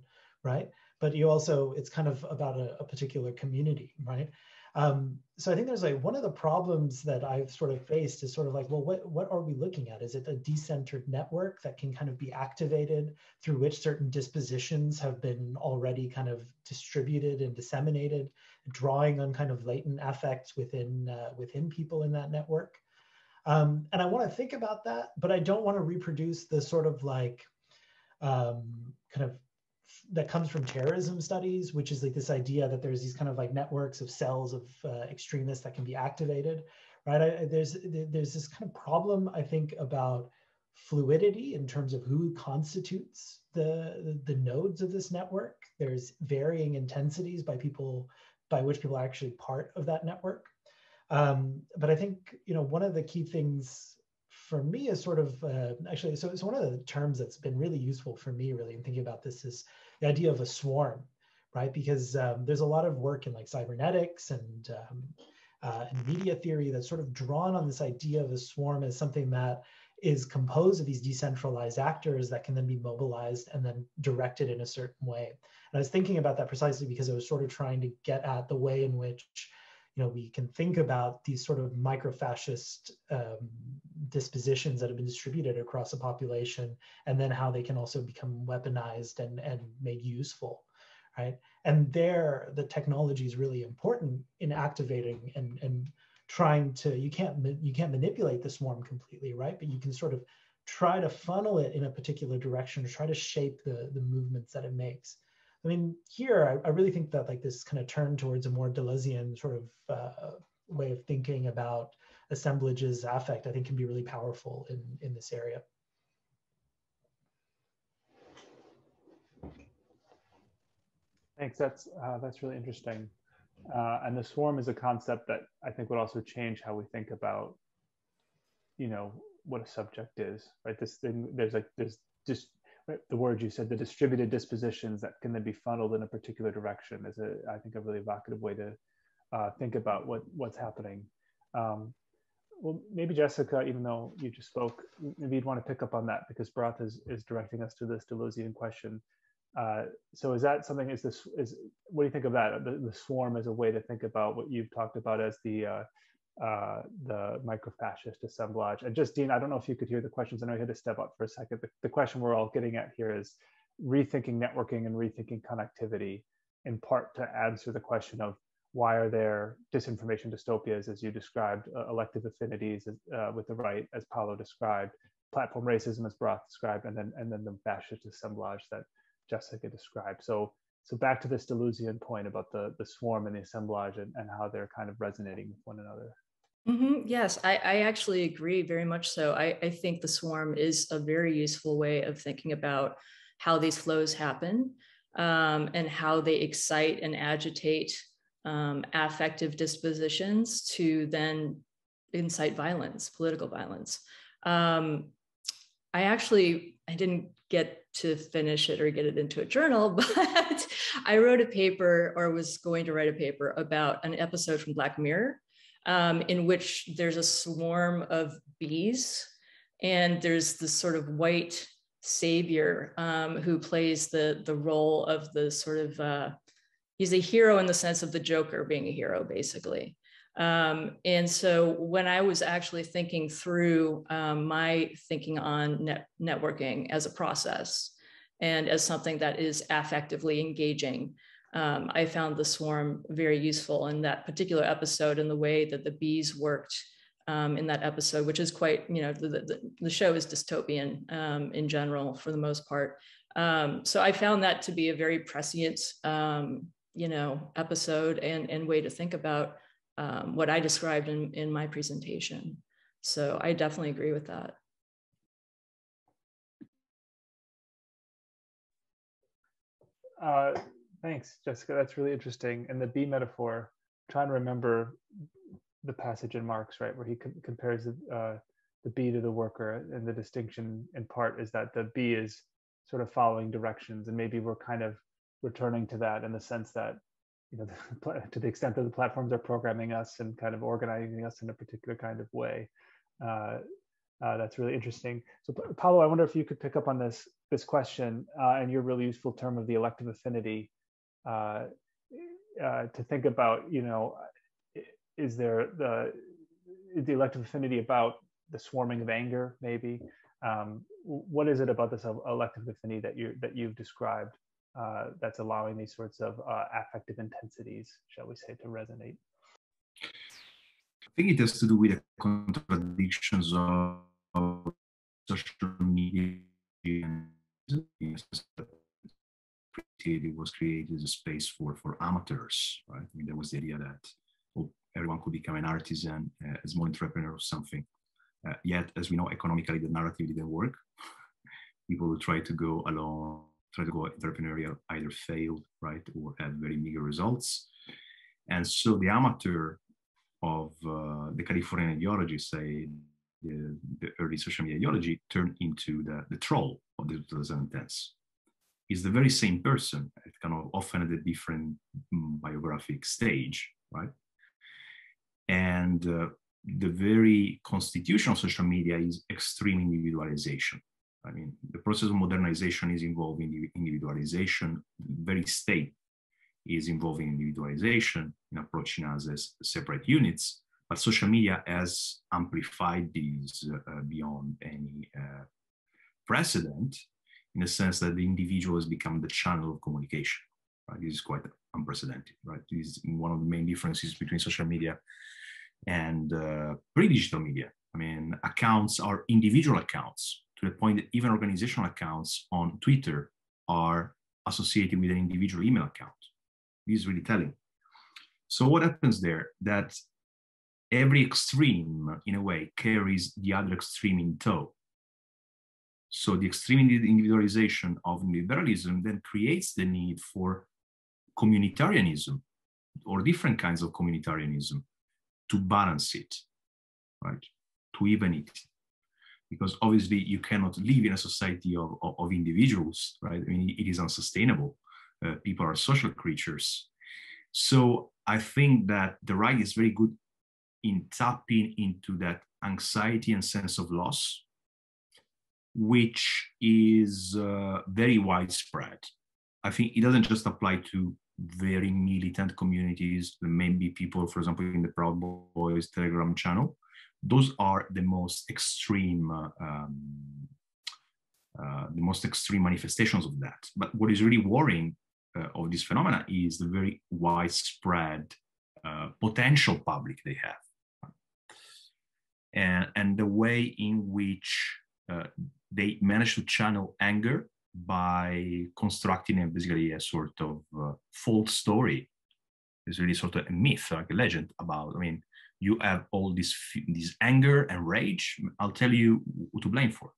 right? But you also, it's kind of about a particular community, right? So I think there's like one of the problems that I've sort of faced is sort of like, well, what are we looking at? Is it a decentered network that can kind of be activated through which certain dispositions have been already kind of distributed and disseminated, drawing on kind of latent affects within people in that network? And I want to think about that, but I don't want to reproduce the sort of like kind of that comes from terrorism studies, which is like this idea that there's these kind of like networks of cells of extremists that can be activated, right? There's this kind of problem, I think, about fluidity in terms of who constitutes the nodes of this network. There's varying intensities by which people are actually part of that network. But I think, you know, one of the key things for me is sort of actually, so one of the terms that's been really useful for me really in thinking about this is the idea of a swarm, right? Because there's a lot of work in like cybernetics and media theory that's sort of drawn on this idea of a swarm as something that is composed of these decentralized actors that can then be mobilized and then directed in a certain way. And I was thinking about that precisely because I was sort of trying to get at the way in which, you know, we can think about these sort of micro-fascist dispositions that have been distributed across a population, and then how they can also become weaponized and made useful, right? And there, the technology is really important in activating and trying to, you can't manipulate the swarm completely, right? But you can sort of try to funnel it in a particular direction, or try to shape the movements that it makes. I mean, here, I really think that like this kind of turn towards a more Deleuzian sort of way of thinking about assemblages, affect, I think can be really powerful in this area. Thanks, that's really interesting. And the swarm is a concept that I think would also change how we think about, you know, what a subject is, right? This thing, there's just the word you said, the distributed dispositions that can then be funneled in a particular direction is I think a really evocative way to think about what's happening. Well, maybe Jessica, even though you just spoke, maybe you'd want to pick up on that because Bharath is directing us to this Deleuzian question. So is that something, what do you think of that? The swarm as a way to think about what you've talked about as the micro-fascist assemblage. And just, Deen, I don't know if you could hear the questions. I know you had to step up for a second. The question we're all getting at here is rethinking networking and rethinking connectivity, in part to answer the question of why are there disinformation dystopias, as you described, elective affinities with the right, as Paulo described, platform racism, as Bharath described, and then the fascist assemblage that Jessica described. So back to this Deleuzian point about the swarm and the assemblage and how they're kind of resonating with one another. Mm-hmm. Yes, I actually agree very much so. I think the swarm is a very useful way of thinking about how these flows happen and how they excite and agitate affective dispositions to then incite violence, political violence. I didn't get to finish it or get it into a journal, but I wrote a paper, or was going to write a paper, about an episode from Black Mirror in which there's a swarm of bees, and there's this sort of white savior who plays the role of the sort of, he's a hero in the sense of the Joker being a hero, basically. And so when I was actually thinking through my thinking on networking as a process and as something that is affectively engaging, I found the swarm very useful in that particular episode, and the way that the bees worked in that episode, which is quite, you know, the show is dystopian in general for the most part. So I found that to be a very prescient, you know, episode and way to think about what I described in my presentation. So I definitely agree with that. Thanks, Jessica. That's really interesting. And the bee metaphor, I'm trying to remember the passage in Marx, right, where he compares the bee to the worker, and the distinction in part is that the bee is sort of following directions, and maybe we're kind of returning to that in the sense that, you know, to the extent that the platforms are programming us and kind of organizing us in a particular kind of way. That's really interesting. So Paulo, I wonder if you could pick up on this question and your really useful term of the elective affinity to think about, you know, is there the elective affinity about the swarming of anger, maybe? What is it about this elective affinity that you've described that's allowing these sorts of affective intensities, shall we say, to resonate? I think it has to do with the contradictions of social media. It was created as a space for amateurs, right? I mean, there was the idea that everyone could become an artisan, a small entrepreneur or something. Yet, as we know, economically, the narrative didn't work. People who try to go alone, try to go entrepreneurial, either failed, right, or had very meager results. And so the amateur of the Californian ideology, say the early social media ideology, turned into the troll of the 2010s. Is the very same person, it kind of often at a different biographic stage, right? And the very constitution of social media is extreme individualization. I mean, the process of modernization is involving individualization. The very state is involving individualization in approaching us as separate units. But social media has amplified these beyond any precedent, in the sense that the individual has become the channel of communication. Right? This is quite unprecedented, right? This is one of the main differences between social media and pre-digital media. I mean, accounts are individual accounts, to the point that even organizational accounts on Twitter are associated with an individual email account. This is really telling. So what happens there? That every extreme, in a way, carries the other extreme in tow. So the extreme individualization of liberalism then creates the need for communitarianism or different kinds of communitarianism to balance it, right? To even it. Because obviously you cannot live in a society of individuals, right? I mean, it is unsustainable. People are social creatures. So I think that the right is very good in tapping into that anxiety and sense of loss, which is very widespread. I think it doesn't just apply to very militant communities. There may be people, for example, in the Proud Boys Telegram channel. Those are the most extreme manifestations of that. But what is really worrying of this phenomena is the very widespread potential public they have, and the way in which they manage to channel anger by constructing basically a sort of false story. It's really sort of a myth, like a legend about, I mean, you have all this anger and rage. I'll tell you who to blame for.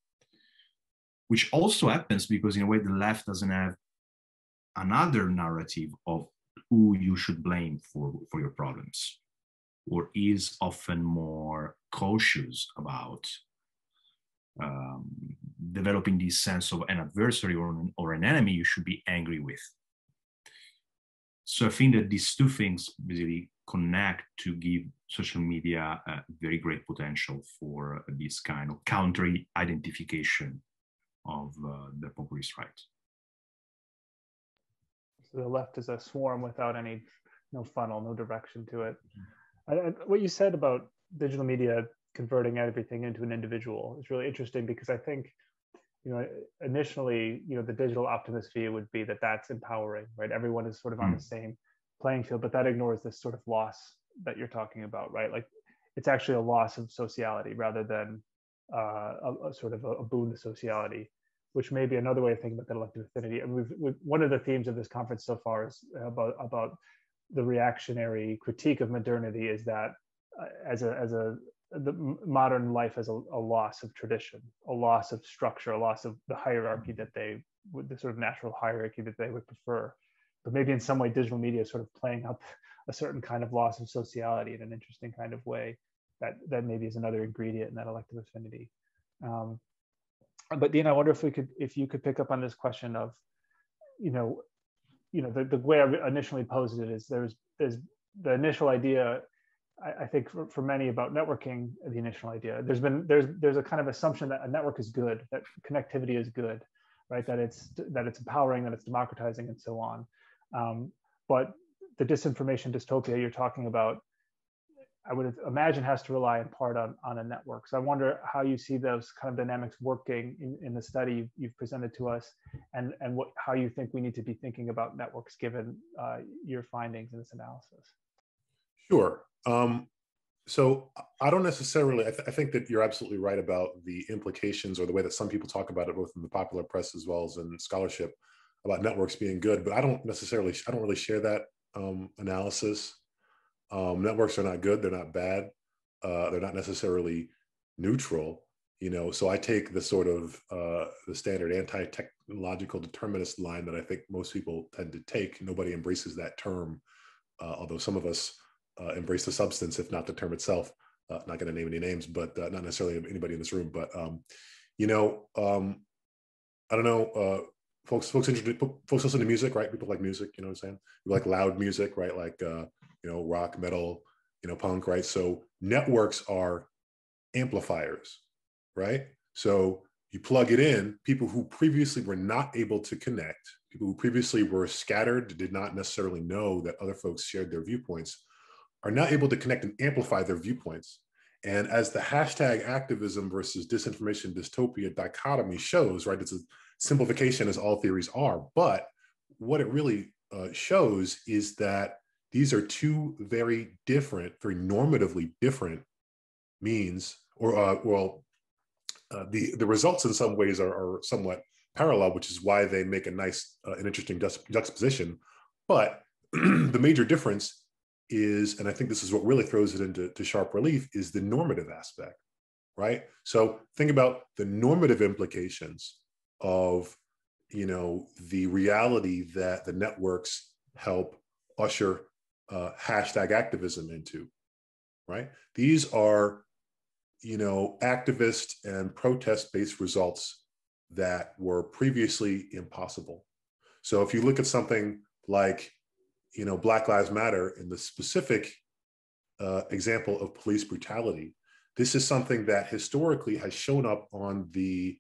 Which also happens because in a way the left doesn't have another narrative of who you should blame for your problems, or is often more cautious about developing this sense of an adversary or an enemy you should be angry with. So I think that these two things basically connect to give social media a very great potential for this kind of counter-identification of the populist right. So the left is a swarm without no funnel, no direction to it. What you said about digital media converting everything into an individual is really interesting, because I think, initially, the digital optimist view would be that that's empowering, right? Everyone is sort of on the same playing field, but that ignores this sort of loss that you're talking about, right? Like, it's actually a loss of sociality rather than a sort of a boon to sociality, which may be another way of thinking about that elective affinity. And one of the themes of this conference so far is about the reactionary critique of modernity, is that the modern life as a loss of tradition, a loss of structure, a loss of the hierarchy the sort of natural hierarchy that they would prefer. But maybe in some way, digital media is sort of playing up a certain kind of loss of sociality in an interesting kind of way that maybe is another ingredient in that elective affinity. But Dean, I wonder if you could pick up on this question of, the way I initially posed it is there's the initial idea. I think for many about networking, the initial idea, there's a kind of assumption that a network is good, that connectivity is good, right? That it's empowering, that it's democratizing, and so on. But the disinformation dystopia you're talking about, I would imagine, has to rely in part on a network. So I wonder how you see those kind of dynamics working in the study you've presented to us, and how you think we need to be thinking about networks given your findings in this analysis. Sure. So I don't necessarily, I think that you're absolutely right about the implications or the way that some people talk about it, both in the popular press as well as in scholarship, about networks being good, but I don't really share that analysis. Networks are not good, they're not bad, they're not necessarily neutral, so I take the sort of the standard anti-technological determinist line that I think most people tend to take. Nobody embraces that term, although some of us embrace the substance, if not the term itself. Not going to name any names, but not necessarily anybody in this room. But I don't know. Folks listen to music, right? People like music. You know what I'm saying? We like loud music, right? Like rock, metal, punk, right? So networks are amplifiers, right? So you plug it in. People who previously were not able to connect, people who previously were scattered, did not necessarily know that other folks shared their viewpoints, are now able to connect and amplify their viewpoints. And as the hashtag activism versus disinformation dystopia dichotomy shows, right, it's a simplification as all theories are, but what it really shows is that these are two very different, very normatively different means, or the results in some ways are somewhat parallel, which is why they make a nice and interesting juxtaposition. But the major difference is, and I think this is what really throws it into sharp relief, is the normative aspect, right? So think about the normative implications of, the reality that the networks help usher hashtag activism into, right? These are, activist and protest-based results that were previously impossible. So if you look at something like, Black Lives Matter in the specific example of police brutality, this is something that historically has shown up on the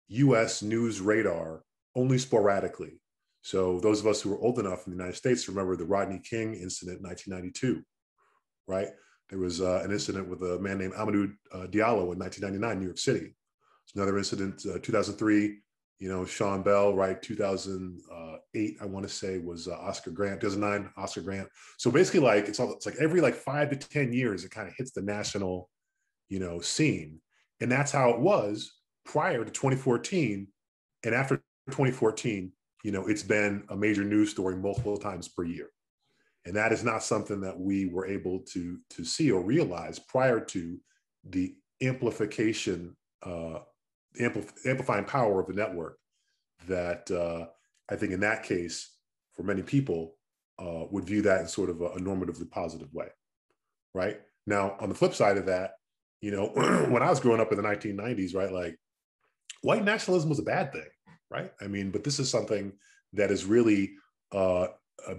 US news radar only sporadically. So those of us who are old enough in the United States remember the Rodney King incident in 1992, right? There was an incident with a man named Amadou Diallo in 1999, New York City. There's another incident, 2003, Sean Bell, right? 2008, I want to say, was Oscar Grant. 2009, Oscar Grant. So basically, like it's like every 5 to 10 years, it kind of hits the national, scene, and that's how it was prior to 2014, and after 2014, it's been a major news story multiple times per year, and that is not something that we were able to see or realize prior to the amplification. Amplifying power of the network that I think in that case, for many people, would view that in sort of a normatively positive way, right? Now, on the flip side of that, when I was growing up in the 1990s, right, like white nationalism was a bad thing, right? I mean, but this is something that is really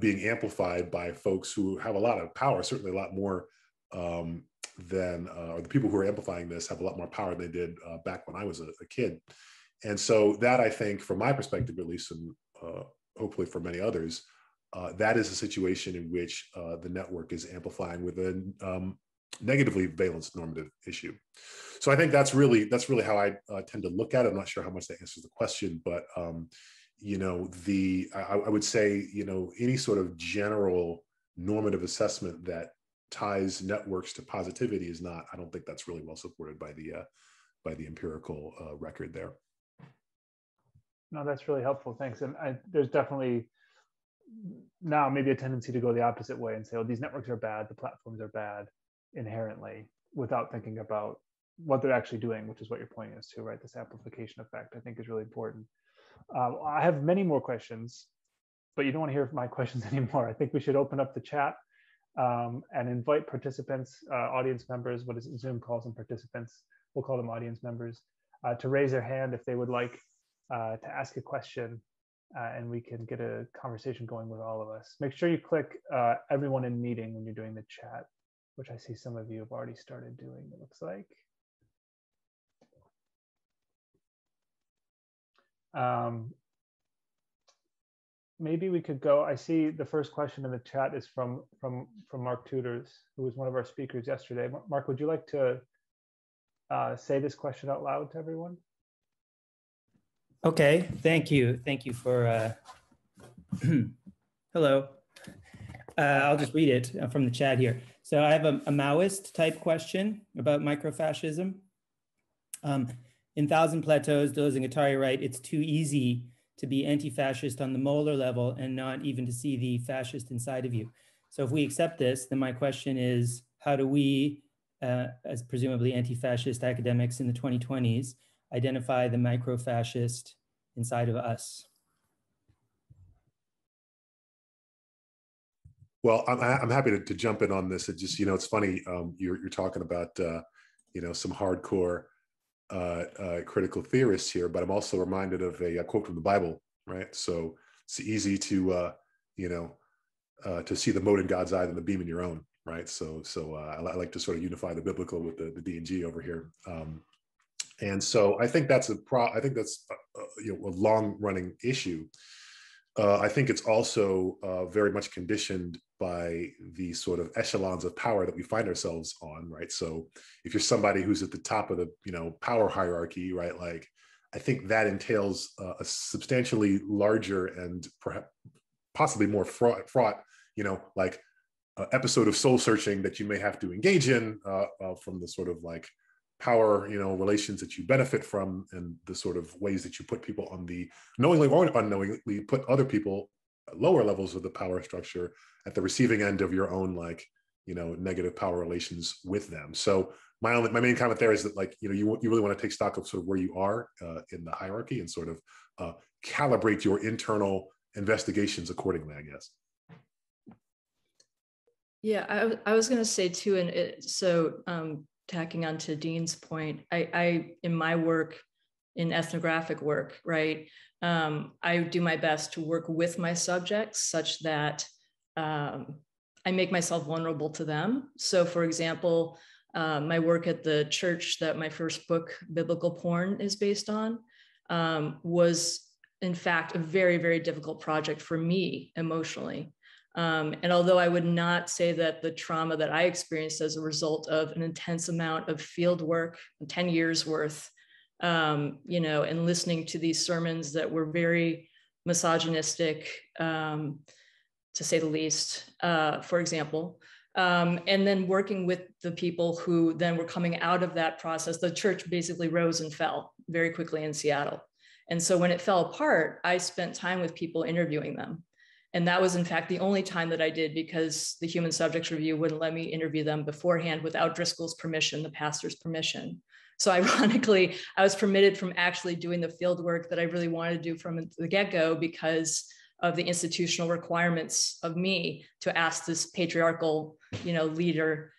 being amplified by folks who have a lot of power, certainly a lot more than, or the people who are amplifying this have a lot more power than they did back when I was a kid. And so that, I think, from my perspective, at least, and hopefully for many others, that is a situation in which the network is amplifying with a negatively valenced normative issue. So I think that's really how I tend to look at it. I'm not sure how much that answers the question, but I would say, any sort of general normative assessment that ties networks to positivity is not, I don't think that's really well supported by the empirical record there. No, that's really helpful. Thanks. And there's definitely now maybe a tendency to go the opposite way and say, oh, these networks are bad, the platforms are bad inherently, without thinking about what they're actually doing, which is what you're pointing us to, right? This amplification effect, I think, is really important. I have many more questions, but you don't want to hear my questions anymore. I think we should open up the chat and invite participants, audience members, what is it, Zoom calls them participants, we'll call them audience members, to raise their hand if they would like to ask a question, and we can get a conversation going with all of us. Make sure you click everyone in meeting when you're doing the chat, which I see some of you have already started doing, it looks like. Maybe we could go, I see the first question in the chat is from Mark Tudors, who was one of our speakers yesterday. Mark, would you like to say this question out loud to everyone? Okay, thank you. Thank you for, hello. I'll just read it from the chat here. So I have a Maoist type question about microfascism. In Thousand Plateaus, Deleuze and Guattari write, it's too easy to be anti-fascist on the molar level and not even to see the fascist inside of you. So if we accept this, then my question is, how do we, as presumably anti-fascist academics in the 2020s, identify the micro-fascist inside of us? Well, I'm happy to jump in on this. It just, it's funny, you're talking about, some hardcore critical theorists here, but I'm also reminded of a quote from the Bible, right? So it's easy to, to see the mote in God's eye than the beam in your own, right? So I like to sort of unify the biblical with the D&G over here. And so I think that's a long-running issue. I think it's also very much conditioned by the sort of echelons of power that we find ourselves on, right? So if you're somebody who's at the top of the, power hierarchy, right? Like, I think that entails a substantially larger and perhaps possibly more fraught, episode of soul searching that you may have to engage in from the sort of like power, relations that you benefit from, and the sort of ways that you put people on the, knowingly or unknowingly, put other people at lower levels of the power structure at the receiving end of your own, negative power relations with them. So my main comment there is that, you really want to take stock of sort of where you are in the hierarchy and sort of calibrate your internal investigations accordingly, I guess. Yeah, I was going to say too, and tacking on to Dean's point, I in my work, in ethnographic work, right, I do my best to work with my subjects such that I make myself vulnerable to them. So for example, my work at the church that my first book, Biblical Porn, is based on, was in fact a very, very difficult project for me emotionally. And although I would not say that the trauma that I experienced as a result of an intense amount of field work, 10 years worth, and listening to these sermons that were very misogynistic, to say the least, for example, and then working with the people who then were coming out of that process, the church basically rose and fell very quickly in Seattle. And so when it fell apart, I spent time with people interviewing them. And that was, in fact, the only time that I did, because the Human Subjects Review wouldn't let me interview them beforehand without Driscoll's permission, the pastor's permission. So ironically, I was permitted from actually doing the field work that I really wanted to do from the get-go because of the institutional requirements of me to ask this patriarchal, leader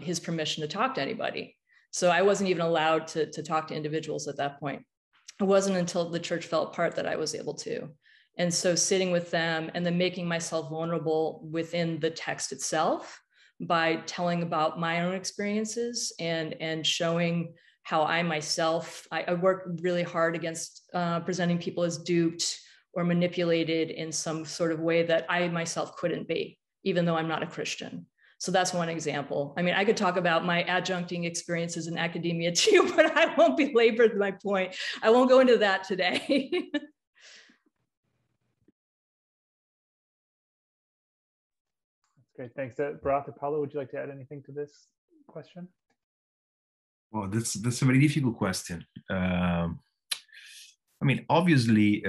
his permission to talk to anybody. So I wasn't even allowed to talk to individuals at that point. It wasn't until the church fell apart that I was able to. And so sitting with them and then making myself vulnerable within the text itself by telling about my own experiences and showing how I myself, I worked really hard against presenting people as duped or manipulated in some sort of way that I myself couldn't be, even though I'm not a Christian. So that's one example. I mean, I could talk about my adjuncting experiences in academia too, but I won't belabor my point. I won't go into that today. Great, thanks. Bharath or Paulo, would you like to add anything to this question? Well, that's a very difficult question. I mean, obviously,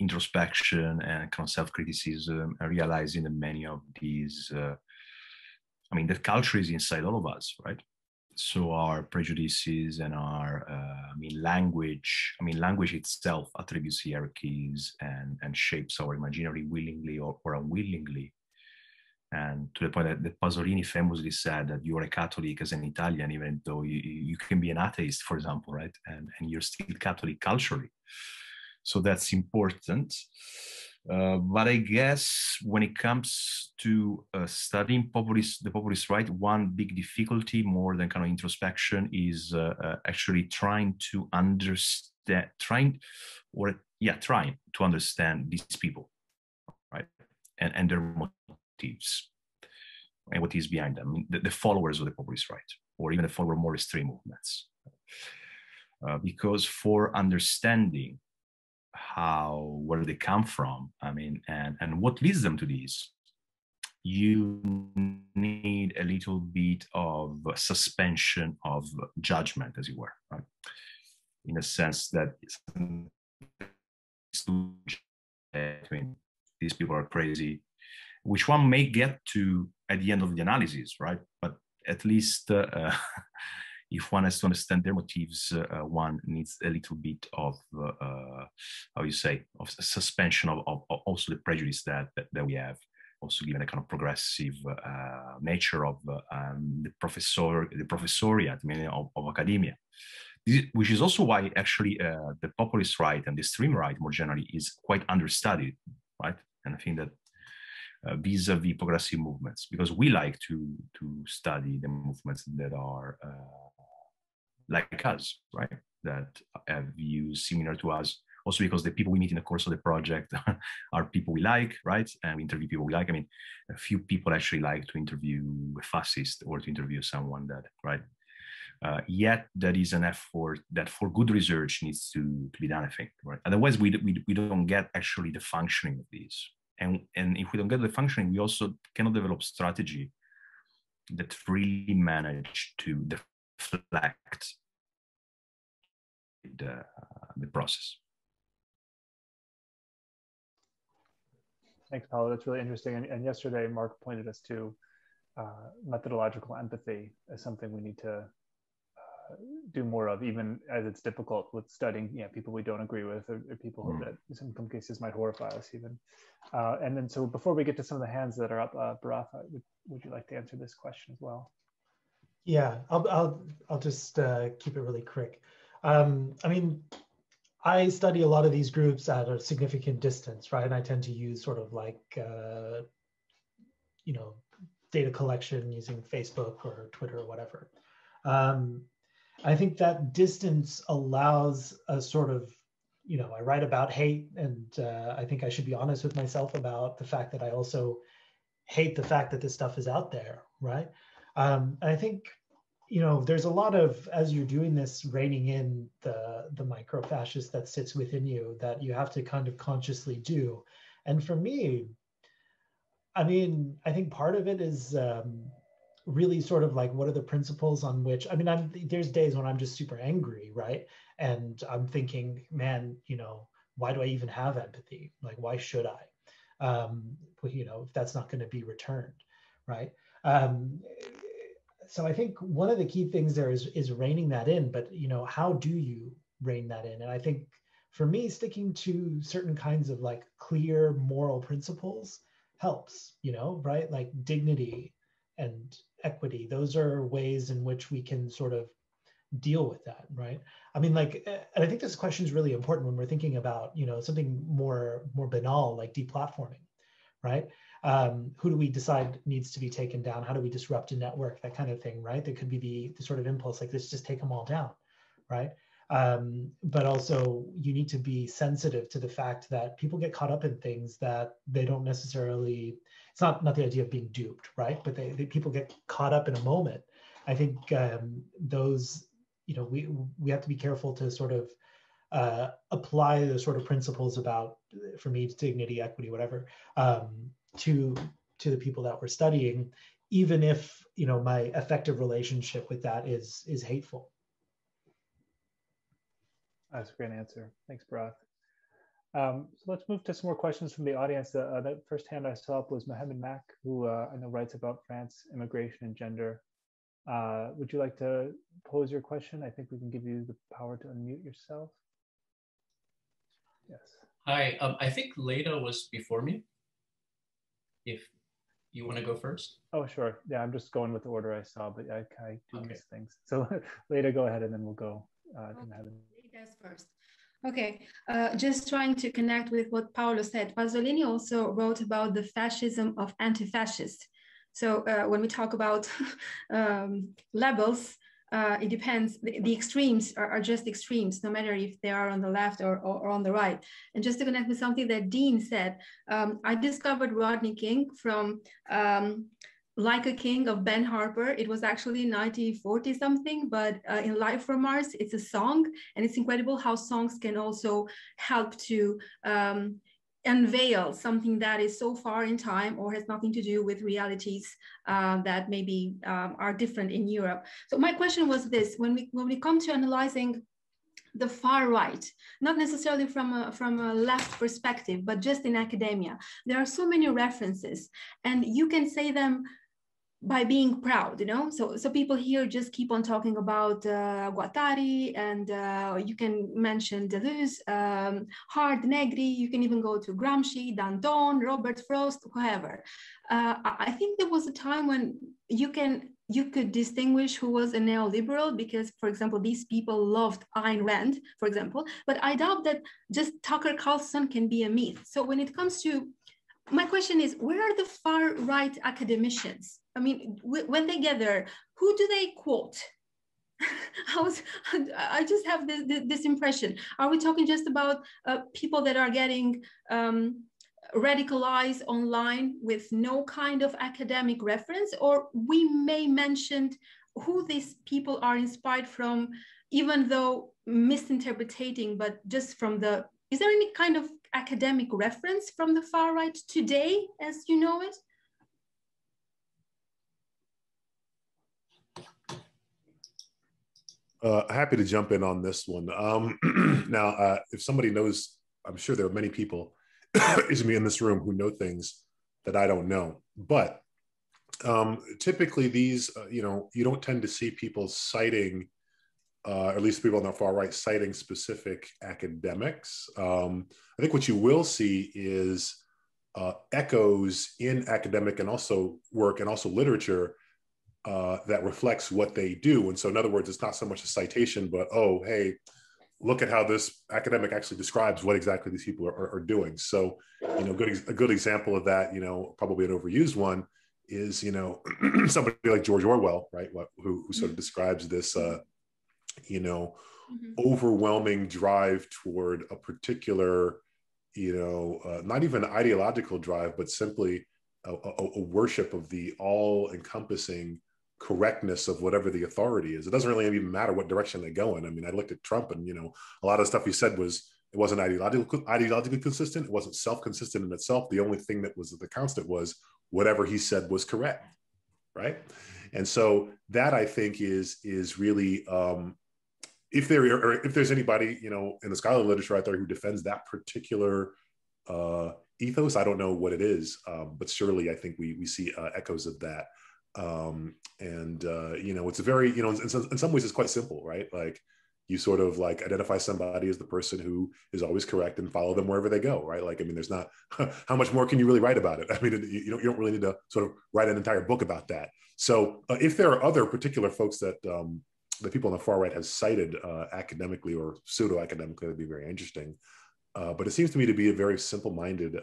introspection and kind of self-criticism and realizing that many of these, that culture is inside all of us, right? So our prejudices and our, language itself attributes hierarchies and shapes our imaginary willingly or unwillingly. And to the point that Pasolini famously said that you are a Catholic as an Italian, even though you can be an atheist, for example, right? And you're still Catholic culturally. So that's important. But I guess when it comes to studying the populist right, one big difficulty more than kind of introspection is actually trying to understand these people, right? And their motives and what is behind them, the followers of the populist right, or even the follower of more extreme movements. Because for understanding where they come from, and what leads them to these, you need a little bit of suspension of judgment, as it were, right? In a sense that I mean, these people are crazy, which one may get to at the end of the analysis, right? But at least if one has to understand their motives, one needs a little bit of, how you say, of suspension of also the prejudice that we have, also given a kind of progressive nature of the professoriate, meaning of academia. Which is also why actually the populist right and the extreme right more generally is quite understudied, right? And I think that vis-a-vis progressive movements, because we like to study the movements that are like us, right? That have views similar to us. Also because the people we meet in the course of the project are people we like, right? And we interview people we like. I mean, a few people actually like to interview a fascist or to interview someone that, right? Yet that is an effort that for good research needs to be done, I think, right? Otherwise, we don't get actually the functioning of these. And if we don't get the functioning, we also cannot develop strategy that really manage to deflect the process. Thanks, Paolo. That's really interesting. And yesterday, Mark pointed us to methodological empathy as something we need to do more of, even as it's difficult with studying people we don't agree with, or people that in some cases might horrify us even. And then so before we get to some of the hands that are up, Bharath, would you like to answer this question as well? Yeah, I'll just keep it really quick. I mean, I study a lot of these groups at a significant distance, right? And I tend to use sort of like, data collection using Facebook or Twitter or whatever. I think that distance allows a sort of, I write about hate, and I think I should be honest with myself about the fact that I also hate the fact that this stuff is out there, right? I think, there's a lot of, as you're doing this, reining in the micro-fascist that sits within you that you have to kind of consciously do. And for me, I mean, I think part of it is really sort of like, what are the principles on which, I mean, there's days when I'm just super angry, right? And I'm thinking, man, why do I even have empathy? Like, why should I? If that's not going to be returned, right? So I think one of the key things there is reining that in, but how do you rein that in? And I think for me, sticking to certain kinds of like clear moral principles helps, right? Like dignity and equity. Those are ways in which we can sort of deal with that, right? I mean, like, and I think this question is really important when we're thinking about, something more banal like deplatforming, right? Who do we decide needs to be taken down? How do we disrupt a network? That kind of thing, right? There could be the sort of impulse like, let's just take them all down, right? But also you need to be sensitive to the fact that people get caught up in things that they don't necessarily, it's not the idea of being duped, right? But people get caught up in a moment. I think those, we have to be careful to sort of apply the sort of principles about, for me, dignity, equity, whatever, to the people that we're studying, even if, my effective relationship with that is hateful. That's a great answer. Thanks, Bharath. So let's move to some more questions from the audience. That first hand I saw up was Mohammed Mack, who I know writes about France, immigration, and gender. Would you like to pose your question? I think we can give you the power to unmute yourself. Yes. Hi, I think Leda was before me. If you want to go first. Oh, sure. Yeah, I'm just going with the order I saw, but I do miss things. So Leda, go ahead, and then we'll go to Mohammed. First. Okay, just trying to connect with what Paolo said. Pasolini also wrote about the fascism of anti-fascists. So when we talk about labels, it depends. The extremes are just extremes, no matter if they are on the left or on the right. And just to connect with something that Deen said, I discovered Rodney King from Like a King of Ben Harper. It was actually 1940 something, but in Life from Mars, it's a song, and it's incredible how songs can also help to unveil something that is so far in time or has nothing to do with realities that maybe are different in Europe. So my question was this: when we come to analyzing the far right, not necessarily from a left perspective, but just in academia, there are so many references, and you can say them by being proud, you know. So people here just keep on talking about Guattari, and you can mention Deleuze, Hart, Negri. You can even go to Gramsci, Danton, Robert Frost, whoever. I think there was a time when you could distinguish who was a neoliberal, because, for example, these people loved Ayn Rand, for example. But I doubt that just Tucker Carlson can be a myth. So when it comes to, my question is, where are the far right academicians? I mean, when they gather, who do they quote? I just have this impression. Are we talking just about people that are getting radicalized online with no kind of academic reference? Or we may mention who these people are inspired from, even though misinterpreting, but just from the, is there any kind of academic reference from the far right today, as you know it? Happy to jump in on this one. Now, if somebody knows, I'm sure there are many people in this room who know things that I don't know. But typically these, you don't tend to see people citing, at least people on the far right, citing specific academics. I think what you will see is echoes in academic and also work and also literature that reflects what they do. And so in other words, it's not so much a citation, but, oh, hey, look at how this academic actually describes what exactly these people are doing. So, a good example of that, probably an overused one is, somebody like George Orwell, right? Who sort of describes this, overwhelming drive toward a particular, not even an ideological drive, but simply a worship of the all-encompassing correctness of whatever the authority is. It doesn't really even matter what direction they go in. I mean, I looked at Trump, and a lot of the stuff he said wasn't ideologically consistent. It wasn't self-consistent in itself. The only thing that was the constant was whatever he said was correct, right? And so that, I think, is really if there's anybody in the scholarly literature out there who defends that particular ethos, I don't know what it is, but surely I think we see echoes of that. It's a very, in some ways it's quite simple, right? Like, you sort of like identify somebody as the person who is always correct and follow them wherever they go, right? Like, I mean, there's not, how much more can you really write about it? I mean, you don't really need to sort of write an entire book about that. So if there are other particular folks that the people on the far right has cited academically or pseudo-academically, that'd be very interesting. But it seems to me to be a very simple-minded,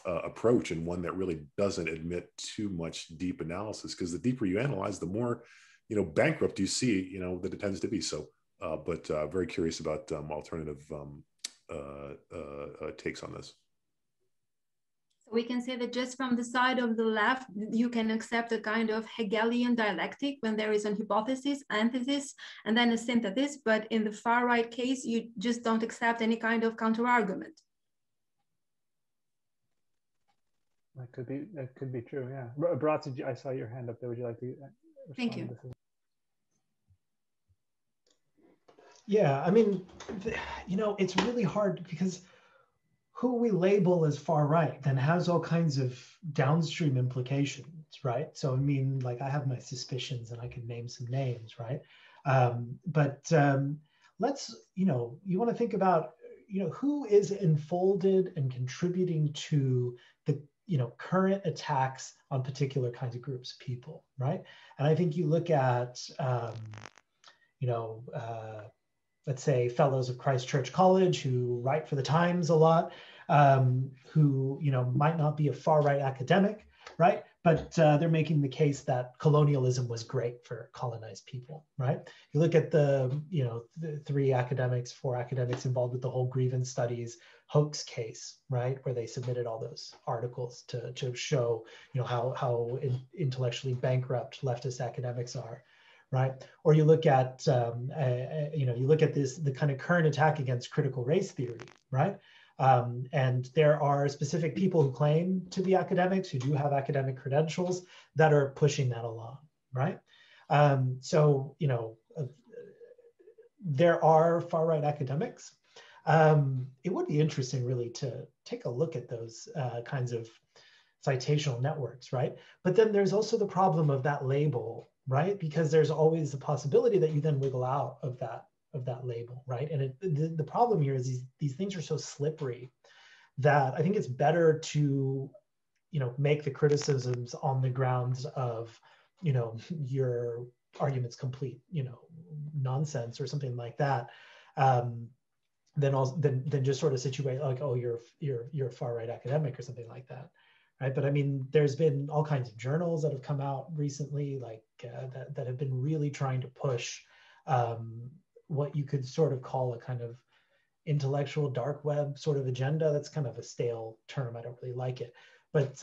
approach, and one that really doesn't admit too much deep analysis, because the deeper you analyze, the more bankrupt you see that it tends to be. So but very curious about alternative takes on this. We can say that just from the side of the left, you can accept a kind of Hegelian dialectic when there is an hypothesis, antithesis, and then a synthesis. But in the far right case, you just don't accept any kind of counter-argument. That could be true, yeah. Bharath, I saw your hand up there. Would you like to respond? Thank you. Yeah, I mean, it's really hard, because who we label as far right then has all kinds of downstream implications, right? So, I mean, like, I have my suspicions and I can name some names, right? Let's, you want to think about, who is enfolded and contributing to the, current attacks on particular kinds of groups of people, right? And I think you look at, let's say fellows of Christ Church College who write for the Times a lot, who might not be a far right academic, right? But they're making the case that colonialism was great for colonized people, right? You look at the 4 academics involved with the whole grievance studies hoax case, right, where they submitted all those articles to show how intellectually bankrupt leftist academics are. Right, or you look at the kind of current attack against critical race theory, right? And there are specific people who claim to be academics, who do have academic credentials, that are pushing that along, right? So, you know, there are far-right academics. It would be interesting really to take a look at those kinds of citational networks, right? But then there's also the problem of that label, right? Because there's always the possibility that you then wiggle out of that label, right? And the problem here is these things are so slippery that I think it's better to, you know, make the criticisms on the grounds of, you know, your argument's complete, you know, nonsense or something like that, than just sort of situate like, oh, you're a far right academic or something like that, right? But I mean, there's been all kinds of journals that have come out recently, like that have been really trying to push what you could sort of call a kind of intellectual dark web sort of agenda. That's kind of a stale term. I don't really like it, but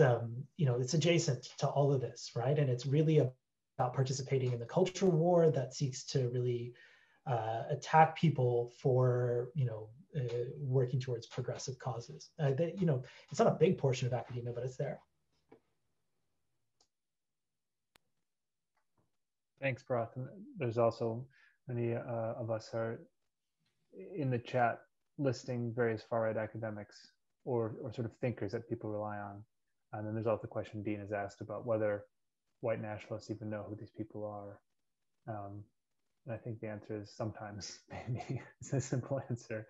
you know, it's adjacent to all of this, right? And it's really about participating in the culture war that seeks to really attack people for, you know, working towards progressive causes. You know, it's not a big portion of academia, but it's there. Thanks, Bharath. There's also many of us are in the chat listing various far-right academics or sort of thinkers that people rely on. And then there's also the question Dean has asked about whether white nationalists even know who these people are. And I think the answer is sometimes, maybe. It's a simple answer.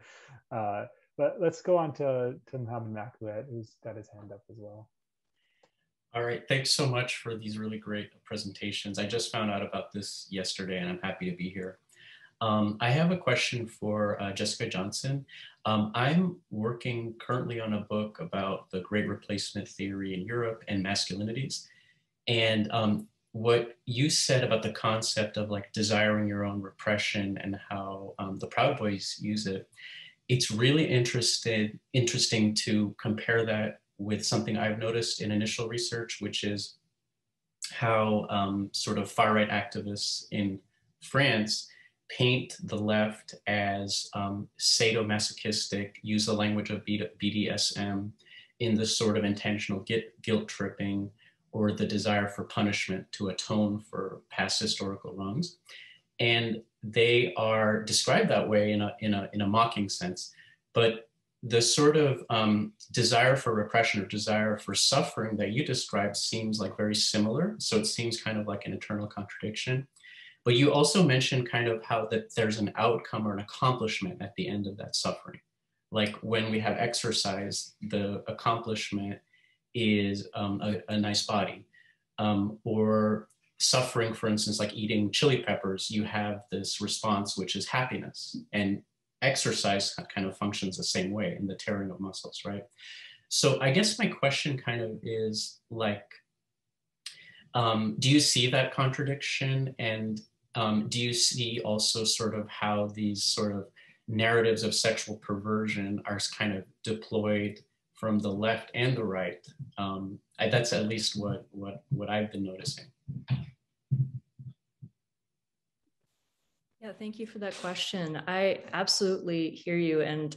But let's go on to Mohammed Makouet, who's got his hand up as well. All right, thanks so much for these really great presentations. I just found out about this yesterday and I'm happy to be here. I have a question for Jessica Johnson. I'm working currently on a book about the great replacement theory in Europe and masculinities. And what you said about the concept of like desiring your own repression and how the Proud Boys use it, it's really interesting to compare that with something I've noticed in initial research, which is how sort of far-right activists in France paint the left as sadomasochistic, use the language of BDSM in the sort of intentional guilt tripping or the desire for punishment to atone for past historical wrongs. And they are described that way in a mocking sense. But the sort of desire for repression or desire for suffering that you described seems like very similar. So it seems kind of like an internal contradiction. But you also mentioned kind of how that there's an outcome or an accomplishment at the end of that suffering. Like when we have exercise, the accomplishment is a nice body. Or suffering, for instance, like eating chili peppers, you have this response, which is happiness. And exercise kind of functions the same way in the tearing of muscles, right? So I guess my question kind of is like, do you see that contradiction? And do you see also sort of how these sort of narratives of sexual perversion are kind of deployed from the left and the right? That's at least what I've been noticing. Yeah, thank you for that question. I absolutely hear you. And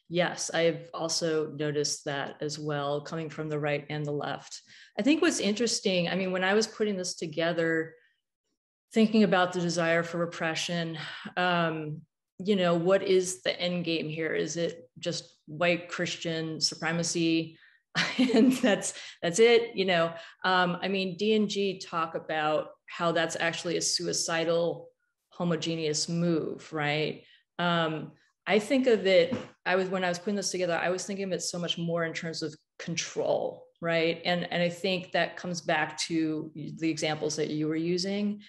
yes, I've also noticed that as well, coming from the right and the left. I think what's interesting, I mean, when I was putting this together, thinking about the desire for repression, you know, what is the end game here? Is it just white Christian supremacy? And that's it, you know? I mean, D&G talk about how that's actually a suicidal homogeneous move, right? I think of it, when I was putting this together, I was thinking of it so much more in terms of control, right? And I think that comes back to the examples that you were using.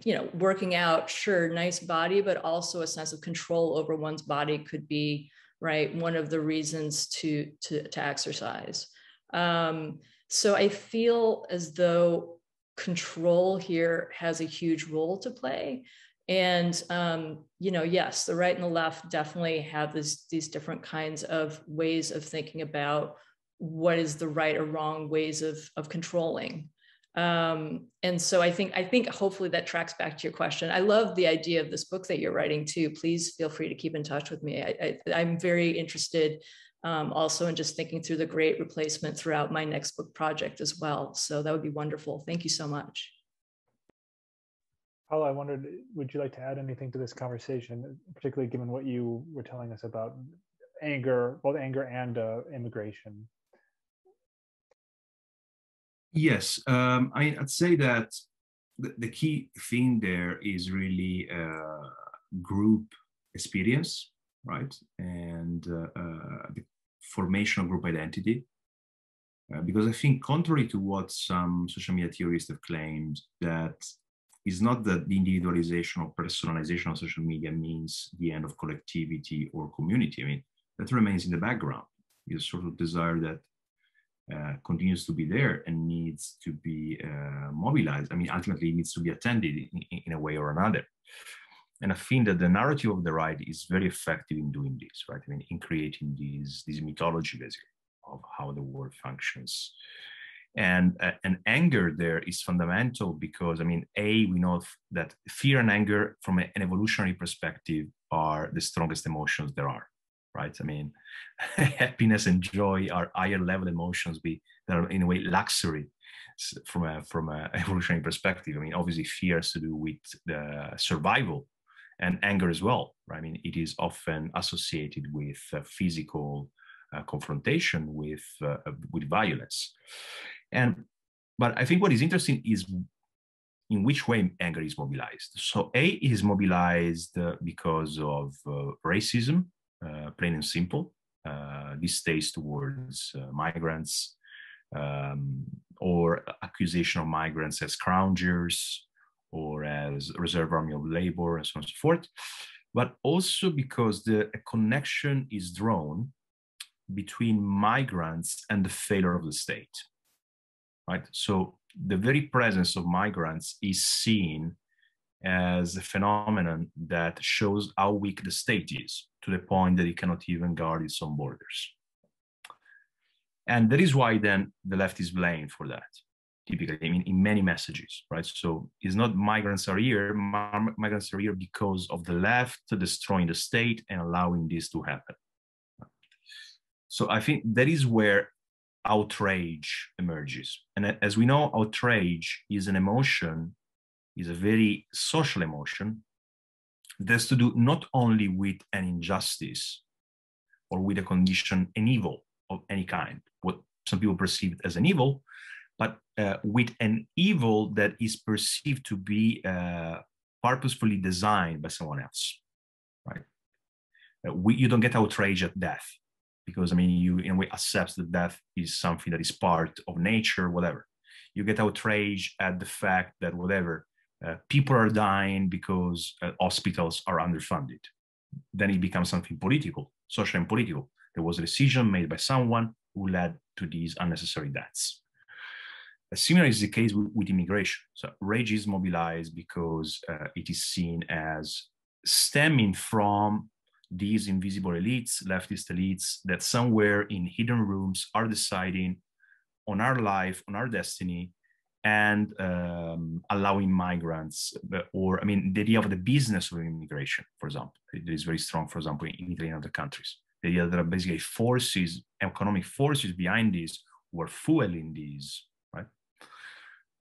You know, working out, sure, nice body, but also a sense of control over one's body could be, right, one of the reasons to exercise. So I feel as though control here has a huge role to play. And, you know, yes, the right and the left definitely have these different kinds of ways of thinking about what is the right or wrong ways of controlling. And so I think hopefully that tracks back to your question. I love the idea of this book that you're writing too. Please feel free to keep in touch with me. I'm very interested also in just thinking through the great replacement throughout my next book project as well. So that would be wonderful. Thank you so much. Paula, I wondered, would you like to add anything to this conversation, particularly given what you were telling us about anger, both anger and immigration? Yes, I'd say that the key thing there is really group experience, right? And the formation of group identity. Because I think contrary to what some social media theorists have claimed, that is not that the individualization or personalization of social media means the end of collectivity or community. I mean, that remains in the background. It's sort of desire that continues to be there and needs to be mobilized. I mean, ultimately it needs to be attended in a way or another. And I think that the narrative of the right is very effective in doing this, right? I mean, in creating this mythology, basically, of how the world functions. And anger there is fundamental because, I mean, we know that fear and anger from an evolutionary perspective are the strongest emotions there are, right? I mean, happiness and joy are higher level emotions that are in a way luxury from a evolutionary perspective. I mean, obviously fear has to do with the survival, and anger as well, right? I mean, it is often associated with physical confrontation with violence. But I think what is interesting is in which way anger is mobilized. So it is mobilized because of racism, plain and simple. Distaste towards migrants, or accusation of migrants as scroungers or as reserve army of labor, and so on and so forth. But also because a connection is drawn between migrants and the failure of the state. Right? So the very presence of migrants is seen as a phenomenon that shows how weak the state is, to the point that it cannot even guard its own borders. And that is why then the left is blamed for that, typically, I mean, in many messages, right? So it's not migrants are here, migrants are here because of the left destroying the state and allowing this to happen. So I think that is where outrage emerges. And as we know, outrage is an emotion, is a very social emotion that has to do not only with an injustice or with a condition, an evil of any kind, what some people perceive as an evil, but with an evil that is perceived to be purposefully designed by someone else, right? You don't get outrage at death, because, I mean, you in a way accept that death is something that is part of nature, whatever. You get outrage at the fact that whatever, people are dying because hospitals are underfunded. Then it becomes something political, social and political. There was a decision made by someone who led to these unnecessary deaths. Similar is the case with immigration. So rage is mobilized because it is seen as stemming from these invisible elites, leftist elites, that somewhere in hidden rooms are deciding on our life, on our destiny, and allowing migrants, or, I mean, the idea of the business of immigration, for example, it is very strong, for example, in Italy and other countries. The idea that there are basically forces, economic forces behind this, who are fueling these, right?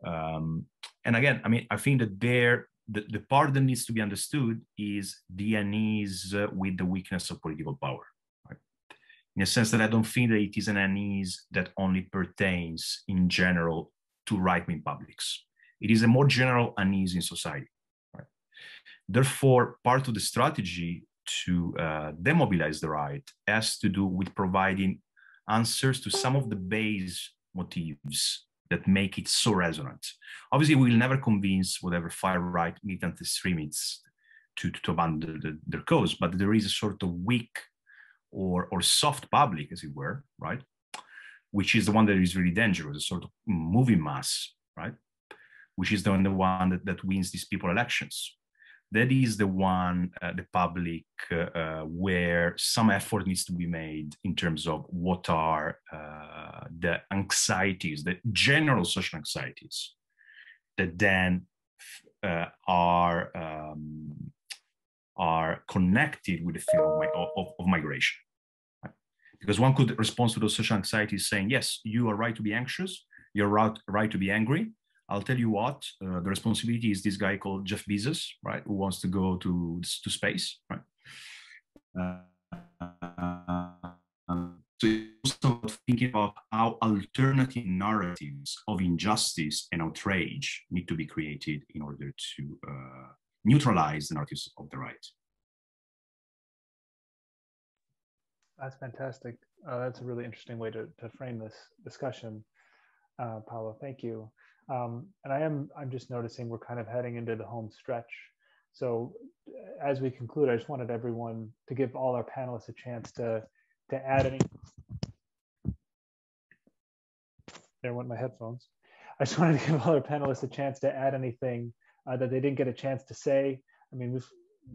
And again, I mean, I think that the part that needs to be understood is the unease with the weakness of political power, right? In a sense that I don't think that it is an unease that only pertains in general to right-wing publics. It is a more general unease in society, right? Therefore, part of the strategy to demobilize the right has to do with providing answers to some of the base motives that make it so resonant. Obviously, we will never convince whatever far-right militant extremists to abandon their cause, but there is a sort of weak or soft public, as it were, right? Which is the one that is really dangerous, a sort of moving mass, right? Which is the one that wins these people elections. That is the one, the public, where some effort needs to be made in terms of what are the anxieties, the general social anxieties that then are connected with the feeling of migration. Right? Because one could respond to those social anxieties saying, yes, you are right to be anxious, you're right to be angry. I'll tell you what, the responsibility is this guy called Jeff Bezos, right, who wants to go to space, right? So it's also thinking about how alternative narratives of injustice and outrage need to be created in order to neutralize the narratives of the right. That's fantastic. That's a really interesting way to frame this discussion, Paolo. Thank you. And I'm just noticing we're kind of heading into the home stretch. So as we conclude, I just wanted everyone to give all our panelists a chance to add any. There went my headphones. I just wanted to give all our panelists a chance to add anything that they didn't get a chance to say. I mean,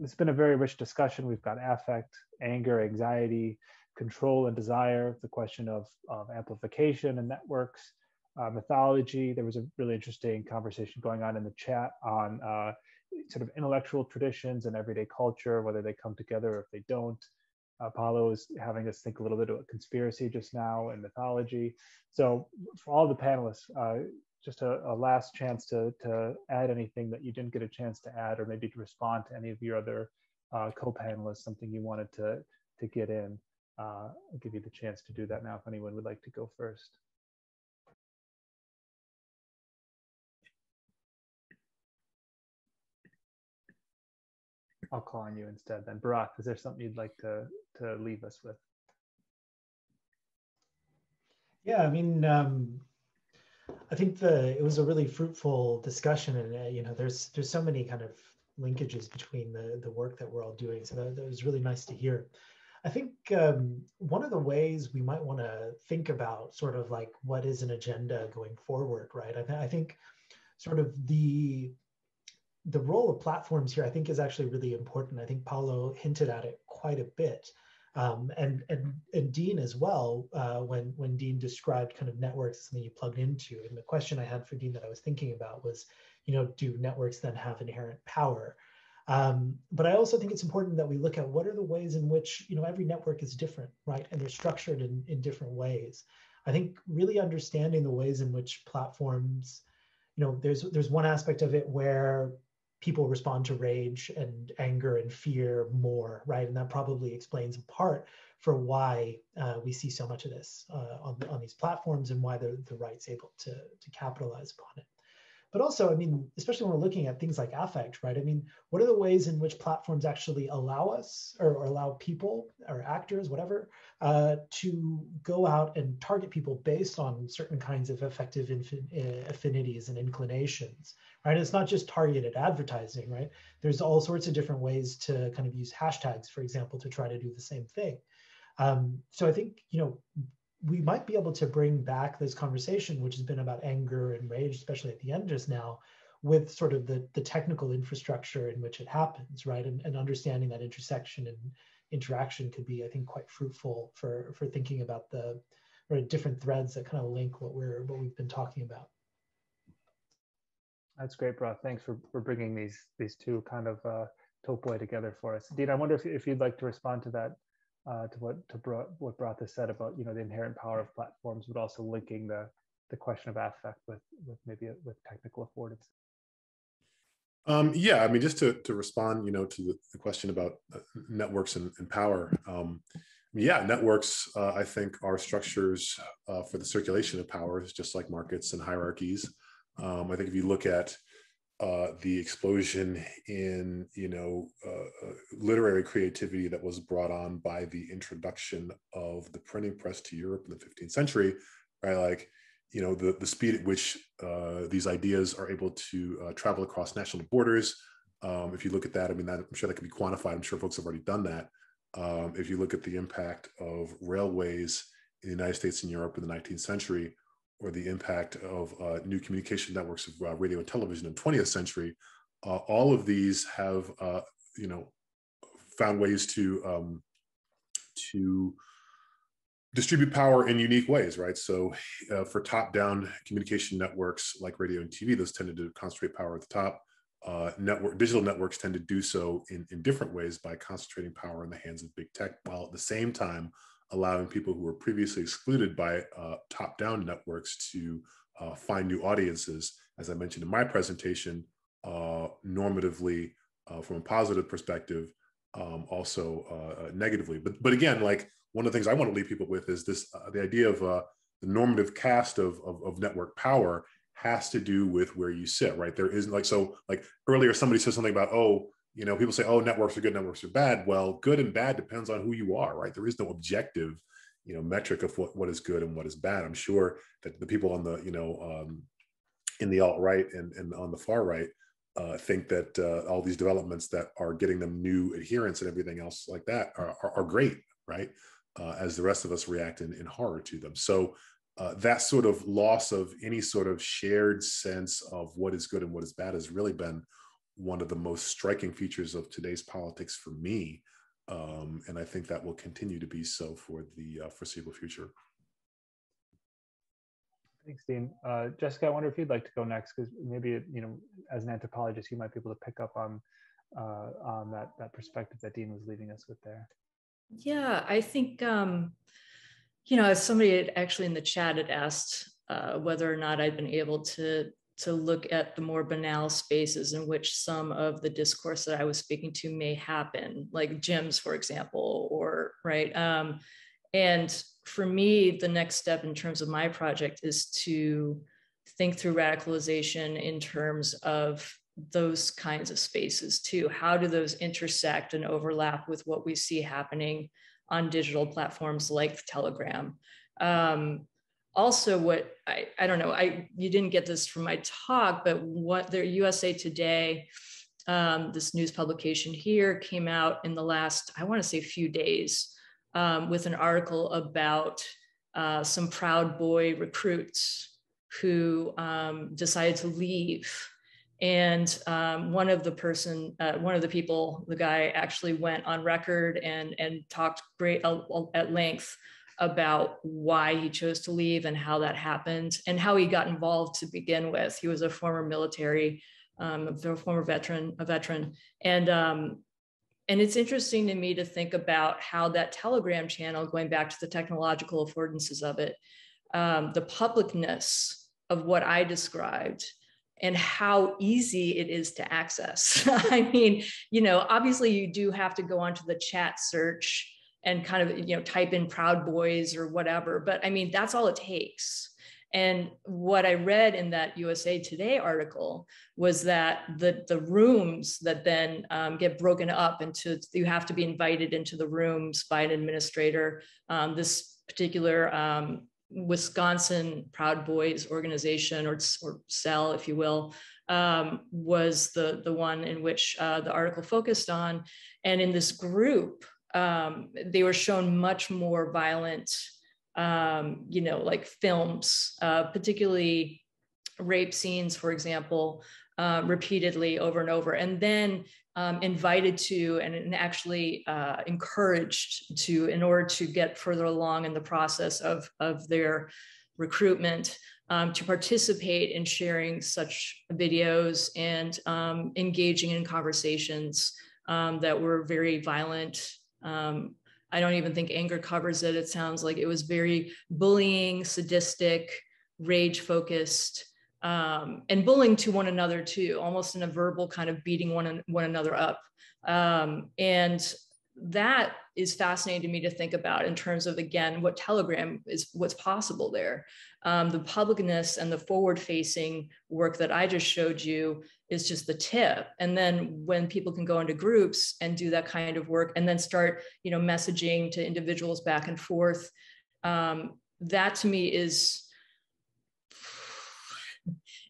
it's been a very rich discussion. We've got affect, anger, anxiety, control and desire, the question of amplification and networks, mythology. There was a really interesting conversation going on in the chat on sort of intellectual traditions and everyday culture, whether they come together or if they don't. Paolo is having us think a little bit about conspiracy just now and mythology. So for all the panelists, just a last chance to add anything that you didn't get a chance to add, or maybe to respond to any of your other co-panelists, something you wanted to get in. I'll give you the chance to do that now if anyone would like to go first. I'll call on you instead then. Bharath, is there something you'd like to leave us with? Yeah, I mean, I think it was a really fruitful discussion, and you know, there's so many kind of linkages between the work that we're all doing. So that was really nice to hear. I think one of the ways we might want to think about sort of like what is an agenda going forward, right? I think sort of the role of platforms here, I think, is actually really important. I think Paolo hinted at it quite a bit. And Deen as well, when Deen described kind of networks as something you plugged into. And the question I had for Deen that I was thinking about was, you know, do networks then have inherent power? But I also think it's important that we look at what are the ways in which, you know, every network is different, right? And they're structured in different ways. I think really understanding the ways in which platforms, you know, there's one aspect of it where people respond to rage and anger and fear more, right? And that probably explains in part for why we see so much of this on these platforms and why the right's able to capitalize upon it. But also, I mean, especially when we're looking at things like affect, right? I mean, what are the ways in which platforms actually allow us or allow people or actors, whatever, to go out and target people based on certain kinds of affective affinities and inclinations, right? It's not just targeted advertising, right? There's all sorts of different ways to kind of use hashtags, for example, to try to do the same thing. So I think, you know, we might be able to bring back this conversation, which has been about anger and rage, especially at the end just now, with sort of the technical infrastructure in which it happens, right? And understanding that intersection and interaction could be, I think, quite fruitful for thinking about the different threads that kind of link what we've been talking about. That's great, Bharath. Thanks for bringing these two kind of topoi together for us. Deen, I wonder if you'd like to respond to that. To what Bharath has said about, you know, the inherent power of platforms, but also linking the question of affect with technical affordance. Yeah, I mean, just to respond, you know, to the question about networks and power. Yeah, networks, I think, are structures for the circulation of powers, just like markets and hierarchies. I think if you look at the explosion in, you know, literary creativity that was brought on by the introduction of the printing press to Europe in the 15th century, right? Like, you know, the speed at which these ideas are able to travel across national borders. If you look at that, I mean, I'm sure that can be quantified. I'm sure folks have already done that. If you look at the impact of railways in the United States and Europe in the 19th century, or the impact of new communication networks of radio and television in the 20th century, all of these have, you know, found ways to distribute power in unique ways, right? So for top-down communication networks like radio and TV, those tended to concentrate power at the top. Digital networks tend to do so in different ways by concentrating power in the hands of big tech, while at the same time allowing people who were previously excluded by top-down networks to find new audiences, as I mentioned in my presentation, normatively from a positive perspective, also negatively. But again, like one of the things I want to leave people with is this: the idea of the normative cast of network power has to do with where you sit, right? There isn't like earlier somebody said something about, oh, you know, people say, oh, networks are good, networks are bad. Well, good and bad depends on who you are, right? There is no objective, you know, metric of what is good and what is bad. I'm sure that the people on the, you know, in the alt-right and on the far right think that all these developments that are getting them new adherents and everything else like that are great, right? As the rest of us react in horror to them. So that sort of loss of any sort of shared sense of what is good and what is bad has really been one of the most striking features of today's politics for me. And I think that will continue to be so for the foreseeable future. Thanks, Dean. Jessica, I wonder if you'd like to go next, because maybe, you know, as an anthropologist, you might be able to pick up on that perspective that Dean was leaving us with there. Yeah, I think, you know, as somebody had actually in the chat had asked whether or not I'd been able to look at the more banal spaces in which some of the discourse that I was speaking to may happen, like gyms, for example, or right. And for me, the next step in terms of my project is to think through radicalization in terms of those kinds of spaces too. How do those intersect and overlap with what we see happening on digital platforms like Telegram? Also, what I don't know, you didn't get this from my talk, but what their USA Today, this news publication here, came out in the last, I want to say, few days with an article about some Proud Boy recruits who decided to leave. And one of the people, the guy actually went on record and talked at length about why he chose to leave and how that happened and how he got involved to begin with. He was a former military, a former veteran, and it's interesting to me to think about how that Telegram channel, going back to the technological affordances of it, the publicness of what I described, and how easy it is to access. I mean, you know, obviously you do have to go onto the chat search and kind of, you know, type in Proud Boys or whatever, but I mean, that's all it takes. And what I read in that USA Today article was that the rooms that then get broken up into, you have to be invited into the rooms by an administrator. This particular Wisconsin Proud Boys organization, or cell, if you will, was the one in which the article focused on. And in this group, they were shown much more violent, you know, like films, particularly rape scenes, for example, repeatedly over and over, and then invited to and actually encouraged to, in order to get further along in the process of their recruitment, to participate in sharing such videos and engaging in conversations that were very violent. I don't even think anger covers it. It sounds like it was very bullying, sadistic, rage-focused, and bullying to one another too, almost in a verbal kind of beating one another up. And that is fascinating to me to think about in terms of, again, what Telegram is, what's possible there. The publicness and the forward-facing work that I just showed you is just the tip. And then when people can go into groups and do that kind of work and then start, you know, messaging to individuals back and forth, that to me is,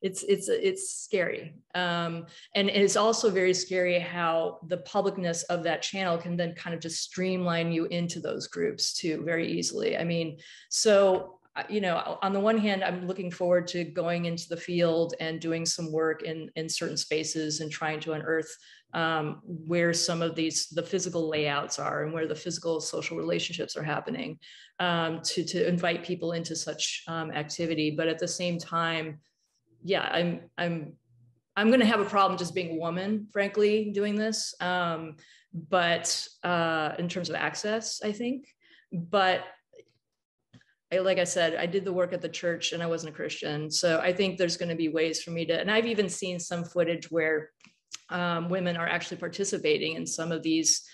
it's scary. And it's also very scary how the publicness of that channel can then kind of just streamline you into those groups too very easily. I mean, so you know, on the one hand, I'm looking forward to going into the field and doing some work in certain spaces and trying to unearth where some of the physical layouts are and where the physical social relationships are happening, to invite people into such activity. But at the same time, yeah, I'm going to have a problem just being a woman, frankly, doing this. But in terms of access, I think, but like I said, I did the work at the church and I wasn't a Christian. So I think there's going to be ways for me to, and I've even seen some footage where women are actually participating in some of these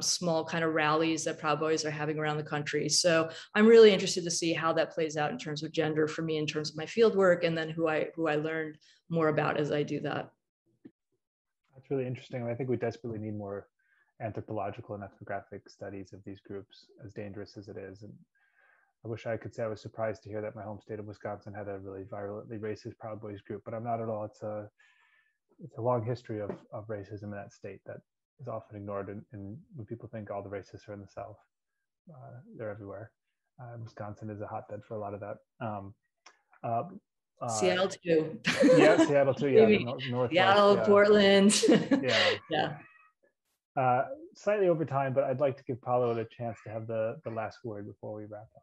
small kind of rallies that Proud Boys are having around the country. So I'm really interested to see how that plays out in terms of gender for me, in terms of my field work, and then who I learned more about as I do that. That's really interesting. I think we desperately need more anthropological and ethnographic studies of these groups, as dangerous as it is. And I wish I could say I was surprised to hear that my home state of Wisconsin had a really virulently racist Proud Boys group, but I'm not at all. It's a long history of racism in that state that is often ignored. And when people think all the racists are in the South, they're everywhere. Wisconsin is a hotbed for a lot of that. Seattle too. Yeah, Seattle too. Yeah, Northwest, Seattle, yeah. Portland. Yeah. Slightly over time, but I'd like to give Paolo the chance to have the last word before we wrap up.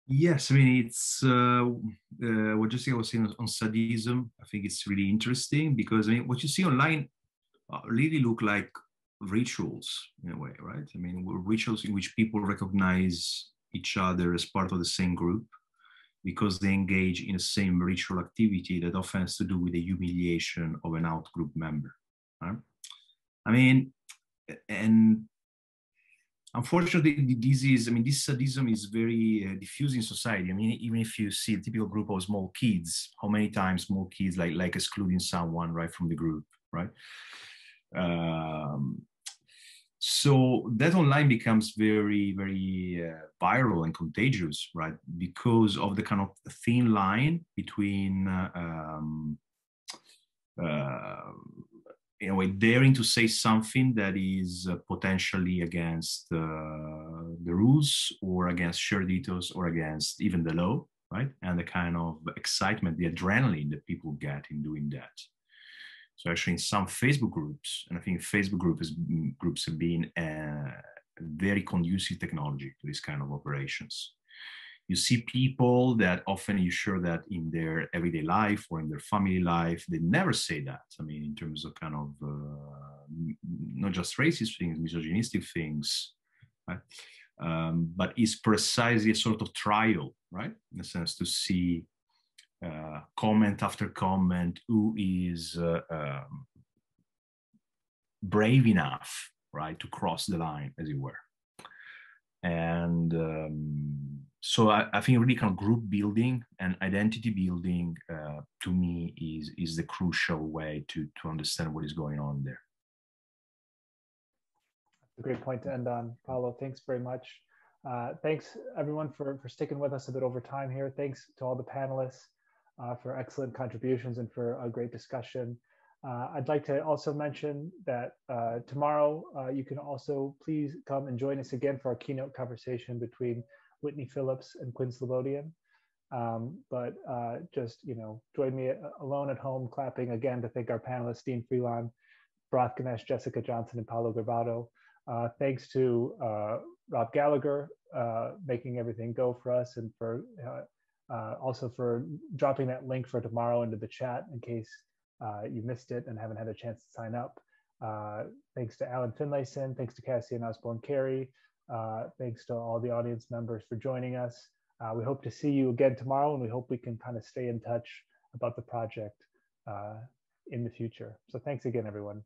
Yes, I mean, it's what Jessica was saying on sadism. I think it's really interesting because, I mean, what you see online really look like rituals in a way, right? I mean, rituals in which people recognize each other as part of the same group because they engage in the same ritual activity that often has to do with the humiliation of an out-group member. Right? I mean, and unfortunately, this sadism is very diffuse in society. I mean, even if you see a typical group of small kids, how many times small kids like excluding someone right from the group, right? So that online becomes very, very viral and contagious, right? Because of the kind of thin line between in a way, daring to say something that is potentially against the rules or against shared ethos or against even the law, right? And the kind of excitement, the adrenaline that people get in doing that. So actually in some Facebook groups, and I think Facebook groups have been a very conducive technology to this kind of operations. You see people that often you're sure that in their everyday life or in their family life, they never say that. I mean, in terms of kind of not just racist things, misogynistic things, right? But it's precisely a sort of trial, right? In a sense to see comment after comment who is brave enough, right, to cross the line, as it were. And so I think really kind of group building and identity building to me is the crucial way to understand what is going on there. That's a great point to end on, Paolo. Thanks very much. Thanks everyone for sticking with us a bit over time here. Thanks to all the panelists for excellent contributions and for a great discussion. I'd like to also mention that tomorrow you can also please come and join us again for our keynote conversation between Whitney Phillips and Quinn Slobodian. But just, join me alone at home clapping again to thank our panelists, Deen Freelon, Bharath Ganesh, Jessica Johnson, and Paolo Garbado. Thanks to Rob Gallagher making everything go for us, and for also for dropping that link for tomorrow into the chat in case you missed it and haven't had a chance to sign up. Thanks to Alan Finlayson, thanks to Cassie and Osborne Carey, thanks to all the audience members for joining us. We hope to see you again tomorrow, and we hope we can kind of stay in touch about the project in the future. So thanks again, everyone.